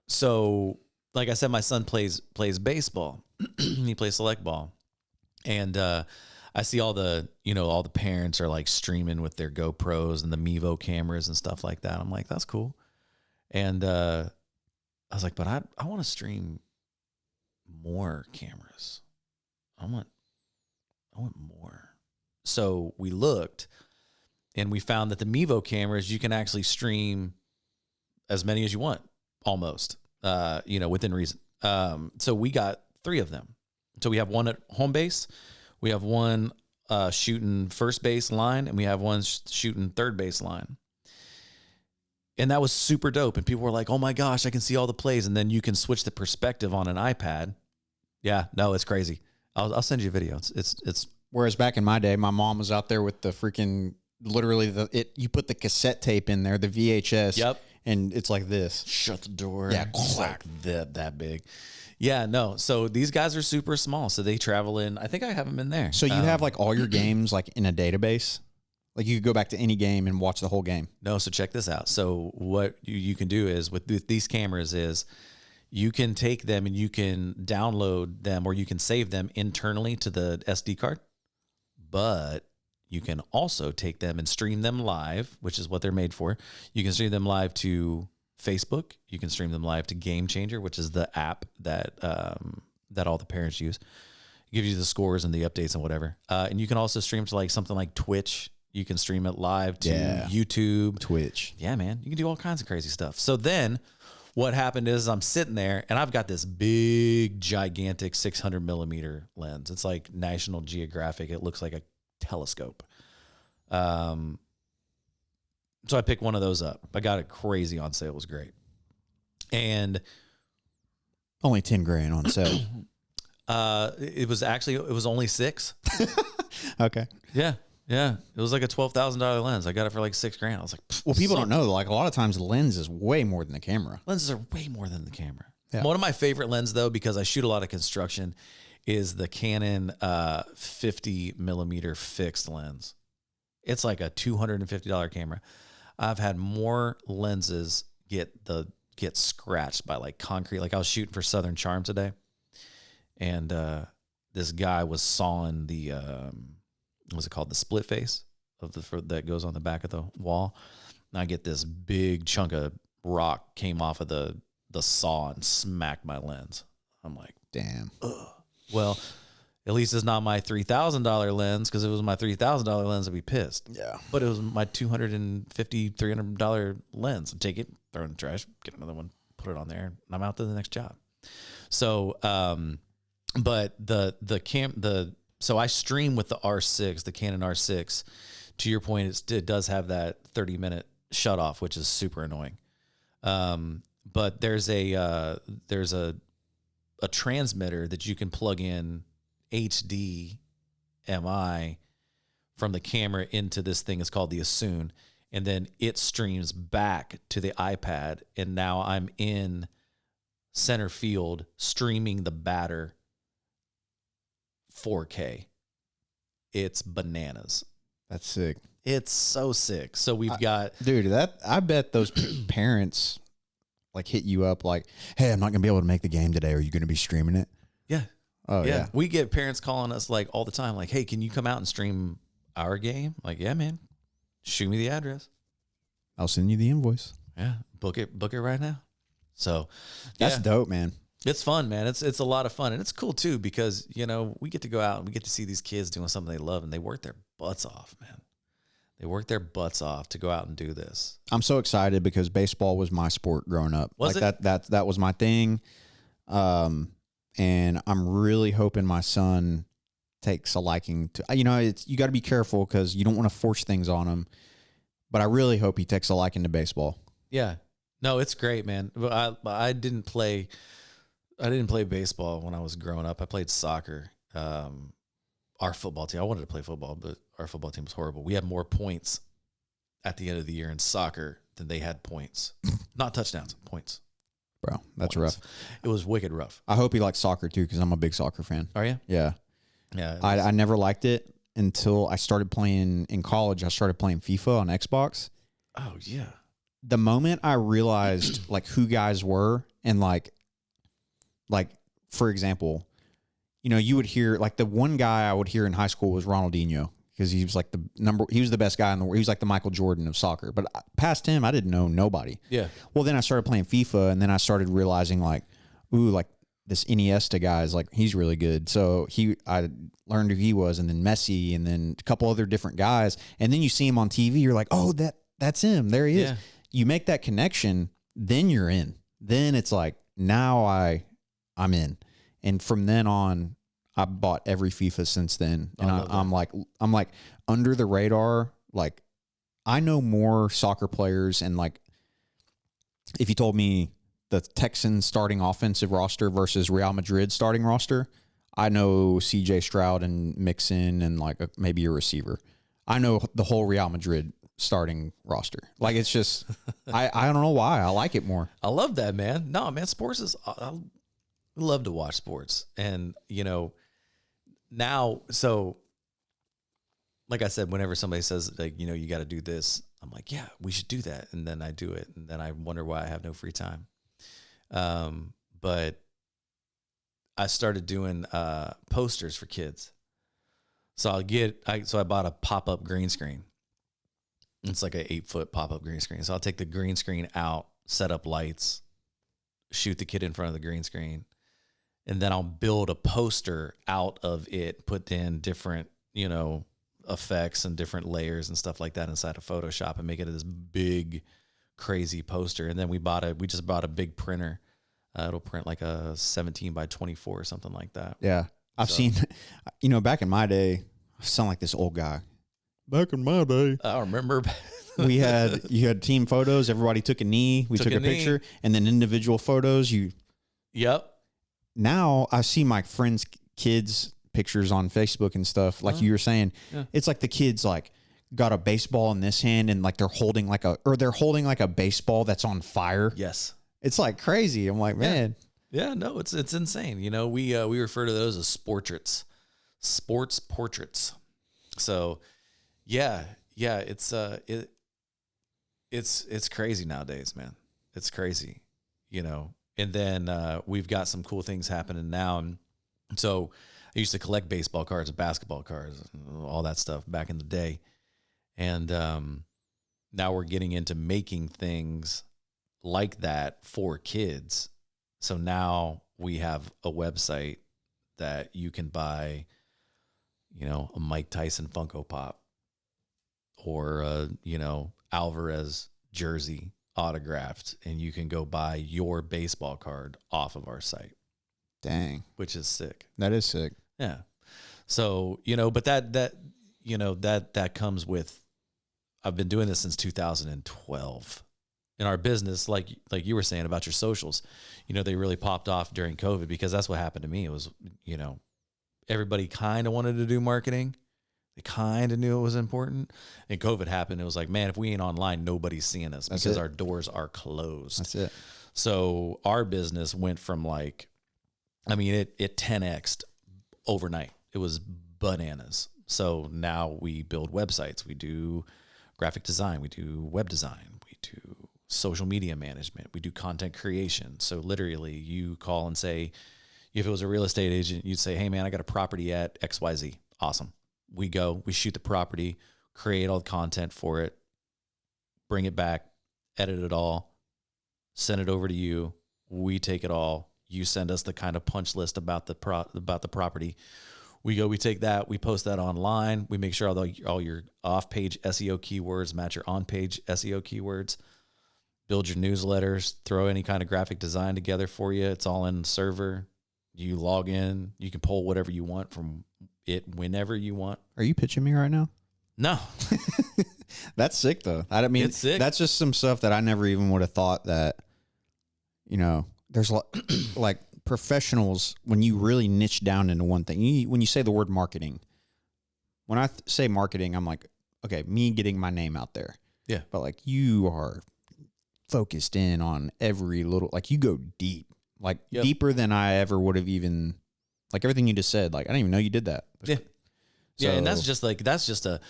so, like I said, my son plays baseball. He plays select ball. And I see all the parents are like streaming with their GoPros and the Mevo cameras and stuff like that. I'm like, that's cool. And I was like, but I want to stream more cameras. I want more. So we looked, and we found that the Mevo cameras, you can actually stream as many as you want, almost, within reason. So we got 3 of them. So we have one at home base, we have one shooting first base line, and we have one shooting third base line. And that was super dope. And people were like, oh my gosh, I can see all the plays. And then you can switch the perspective on an iPad. Yeah, no, it's crazy. I'll send you a video. It's Whereas back in my day, my mom was out there with the freaking, literally you put the cassette tape in there, the VHS. Yep. And it's like this. Shut the door. Yeah. Clack, that big. Yeah, no. So these guys are super small. So they travel in. I think I have them in there. So you have like all your games like in a database? Like you could go back to any game and watch the whole game. No, so check this out. So what you can do is with these cameras is you can take them and you can download them or you can save them internally to the SD card. But you can also take them and stream them live, which is what they're made for. You can stream them live to Facebook. You can stream them live to Game Changer, which is the app that all the parents use. It gives you the scores and the updates and whatever. And you can also stream to like something like Twitch. You can stream it live to YouTube. Twitch. Yeah, man. You can do all kinds of crazy stuff. So then what happened is I'm sitting there and I've got this big, gigantic 600 millimeter lens. It's like National Geographic. It looks like a telescope. So I picked one of those up. I got it crazy on sale. It was great. And only 10 grand on sale. it was only 6. Okay. Yeah. Yeah, it was like a $12,000 lens. I got it for like $6,000. I was like, well, people don't know. Like a lot of times, the lens is way more than the camera. Lenses are way more than the camera. Yeah. One of my favorite lenses, though, because I shoot a lot of construction, is the Canon 50 millimeter fixed lens. It's like a $250 camera. I've had more lenses get scratched by like concrete. Like I was shooting for Southern Charm today, and this guy was sawing the. What's it called? The split face that goes on the back of the wall. And I get this big chunk of rock came off of the saw and smacked my lens. I'm like, damn. Ugh. Well, At least it's not my $3,000 lens, because if it was my $3,000 lens, I'd be pissed. Yeah. But it was my $250, $300 lens. I'd take it, throw it in the trash, get another one, put it on there, and I'm out to the next job. So, but so I stream with the R6, the Canon R6. To your point, it does have that 30-minute shut off, which is super annoying. But there's a transmitter that you can plug in HDMI from the camera into this thing. It's called the Asun, and then it streams back to the iPad. And now I'm in center field streaming the batter 4K. It's bananas. That's sick. It's so sick. So we've got, dude, I bet those parents like hit you up like, hey, I'm not gonna be able to make the game today. Are you gonna be streaming it? yeah. Oh yeah. We get parents calling us like all the time, like, hey, can you come out and stream our game? Like, yeah, man, shoot me the address. I'll send you the invoice. Yeah. Book it right now. So That's dope, man. it's fun, man. It's a lot of fun. And it's cool too, because, we get to go out and we get to see these kids doing something they love, and they work their butts off, man. They work their butts off to go out and do this. I'm so excited because baseball was my sport growing up. Was like it? That was my thing. And I'm really hoping my son takes a liking to, you got to be careful because you don't want to force things on him, but I really hope he takes a liking to baseball. Yeah. No, it's great, man. But I didn't play baseball when I was growing up. I played soccer. Our football team, I wanted to play football, but our football team was horrible. We had more points at the end of the year in soccer than they had points. Not touchdowns, points. Bro, that's Points. rough. It was wicked rough. I hope he likes soccer too because I'm a big soccer fan. Are you? Yeah. Yeah. I never liked it until I started playing in college. I started playing FIFA on Xbox. Oh, yeah. The moment I realized like who guys were and like for example, you would hear like the one guy I would hear in high school was Ronaldinho because he was like he was the best guy in the world. He was like the Michael Jordan of soccer. But past him, I didn't know nobody. Yeah. Well, then I started playing FIFA, and then I started realizing like, ooh, like this Iniesta guy is like, he's really good. So I learned who he was, and then Messi, and then a couple other different guys. And then you see him on TV, you're like, oh, that's him. There he is. Yeah. You make that connection, then you're in. Then it's like, now I'm in. And from then on, I bought every FIFA since then. And I'm like under the radar. Like I know more soccer players, and like, if you told me the Texans starting offensive roster versus Real Madrid starting roster, I know CJ Stroud and Mixon and like maybe a receiver. I know the whole Real Madrid starting roster. Like it's just, I don't know why I like it more. I love that, man. No, man, sports is, I love to watch sports. And, now, so like I said, whenever somebody says like, you got to do this, I'm like, yeah, we should do that. And then I do it. And then I wonder why I have no free time. But I started doing, posters for kids. So I bought a pop-up green screen. It's like an 8-foot pop-up green screen. So I'll take the green screen out, set up lights, shoot the kid in front of the green screen, and then I'll build a poster out of it, put in different, effects and different layers and stuff like that inside of Photoshop and make it this big, crazy poster. And then we just bought a big printer. It'll print like a 17 by 24 or something like that. Yeah. I've seen, back in my day, I sound like this old guy. Back in my day, I remember you had team photos. Everybody took a knee. We took a picture, and then individual photos. Yep. Now I see my friends' kids' pictures on Facebook and stuff. Like you were saying, It's like the kids like got a baseball in this hand, and like they're holding like a baseball that's on fire. Yes. It's like crazy. I'm like, man. Yeah, no, it's insane. We refer to those as sports portraits. So, yeah, it's crazy nowadays, man. It's crazy, And then we've got some cool things happening now. And so I used to collect baseball cards and basketball cards, all that stuff back in the day. And now we're getting into making things like that for kids. So now we have a website that you can buy a Mike Tyson Funko Pop or a, Alvarez jersey autographed, and you can go buy your baseball card off of our site. Dang. Which is sick. That is sick. Yeah. So, but that comes with, I've been doing this since 2012. In our business, like you were saying about your socials, they really popped off during COVID, because that's what happened to me. It was, everybody kind of wanted to do marketing. They kind of knew it was important. And COVID happened. It was like, man, if we ain't online, nobody's seeing us because our doors are closed. That's it. So our business went from it 10x'd overnight. It was bananas. So now we build websites. We do graphic design. We do web design. We do social media management. We do content creation. So literally you call and say, if it was a real estate agent, you'd say, hey man, I got a property at XYZ. Awesome. We go, we shoot the property, create all the content for it, bring it back, edit it all, send it over to you. We take it all. You send us the kind of punch list about the property. We go, we take that, we post that online. We make sure all your off-page SEO keywords match your on-page SEO keywords. Build your newsletters, throw any kind of graphic design together for you. It's all in the server. You log in, you can pull whatever you want from it whenever you want. Are you pitching me right now? No. That's sick though. I mean, it's sick. That's just some stuff that I never even would have thought that, there's like professionals, when you really niche down into one thing, when you say the word marketing, when I say marketing, I'm like, okay, me getting my name out there. Yeah. But like you are focused in on every little, like you go deep, like deeper than I ever would have even, like everything you just said, like I didn't even know you did that. Yeah. So, and that's just a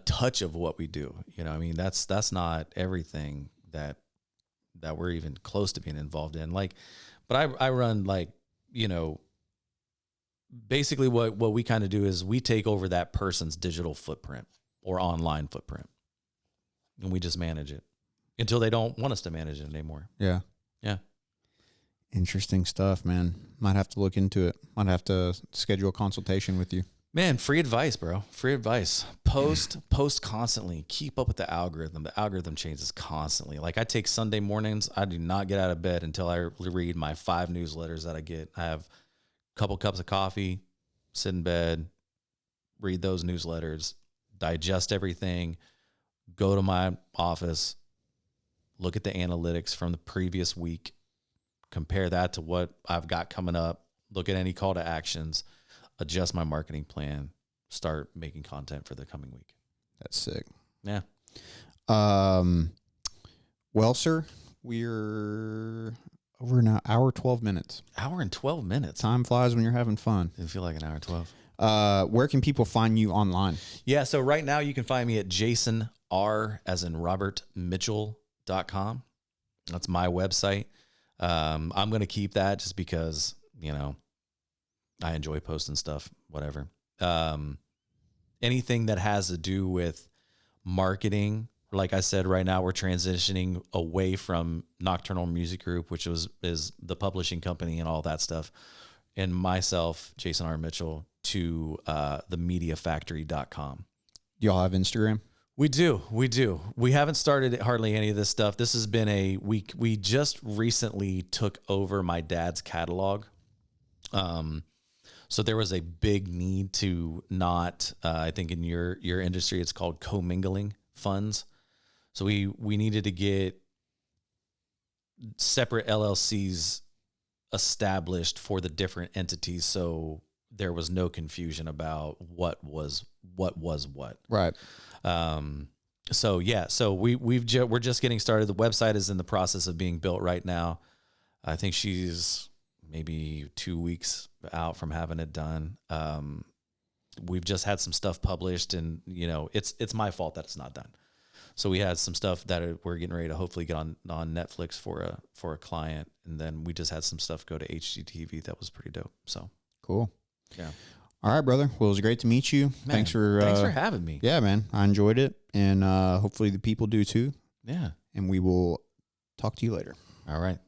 touch of what we do. That's not everything that we're even close to being involved in. But I run basically what we kind of do is we take over that person's digital footprint or online footprint, and we just manage it until they don't want us to manage it anymore. Yeah. Yeah. Interesting stuff, man. Might have to look into it. Might have to schedule a consultation with you. Man, free advice, bro. Free advice. Post constantly. Keep up with the algorithm. The algorithm changes constantly. Like I take Sunday mornings, I do not get out of bed until I read my 5 newsletters that I get. I have a couple cups of coffee, sit in bed, read those newsletters, digest everything, go to my office, look at the analytics from the previous week, compare that to what I've got coming up, look at any call to actions, adjust my marketing plan, start making content for the coming week. That's sick. Yeah. Well, sir, we're over an hour, 12 minutes. Hour and 12 minutes. Time flies when you're having fun. Didn't feel like an hour and 12. Where can people find you online? Yeah. So right now you can find me at jasonr, as in Robert Mitchell.com. That's my website. I'm going to keep that just because, I enjoy posting stuff, whatever. Anything that has to do with marketing, like I said, right now we're transitioning away from Nocturnal Music Group, which is the publishing company and all that stuff, and myself, Jason R. Mitchell, to themediafactory.com. Y'all have Instagram? We do. We haven't started hardly any of this stuff. This has been a week. We just recently took over my dad's catalog. So there was a big need to not, I think in your industry, it's called commingling funds. So we needed to get separate LLCs established for the different entities. So there was no confusion about what was what. Right. So we're just getting started. The website is in the process of being built right now. I think she's maybe 2 weeks out from having it done. We've just had some stuff published, and it's my fault that it's not done. So we had some stuff that we're getting ready to hopefully get on Netflix for a client, and then we just had some stuff go to HGTV that was pretty dope. So cool. Yeah. All right, brother. Well, it was great to meet you. Man, thanks for having me. Yeah, man. I enjoyed it, and hopefully the people do too. Yeah. And we will talk to you later. All right.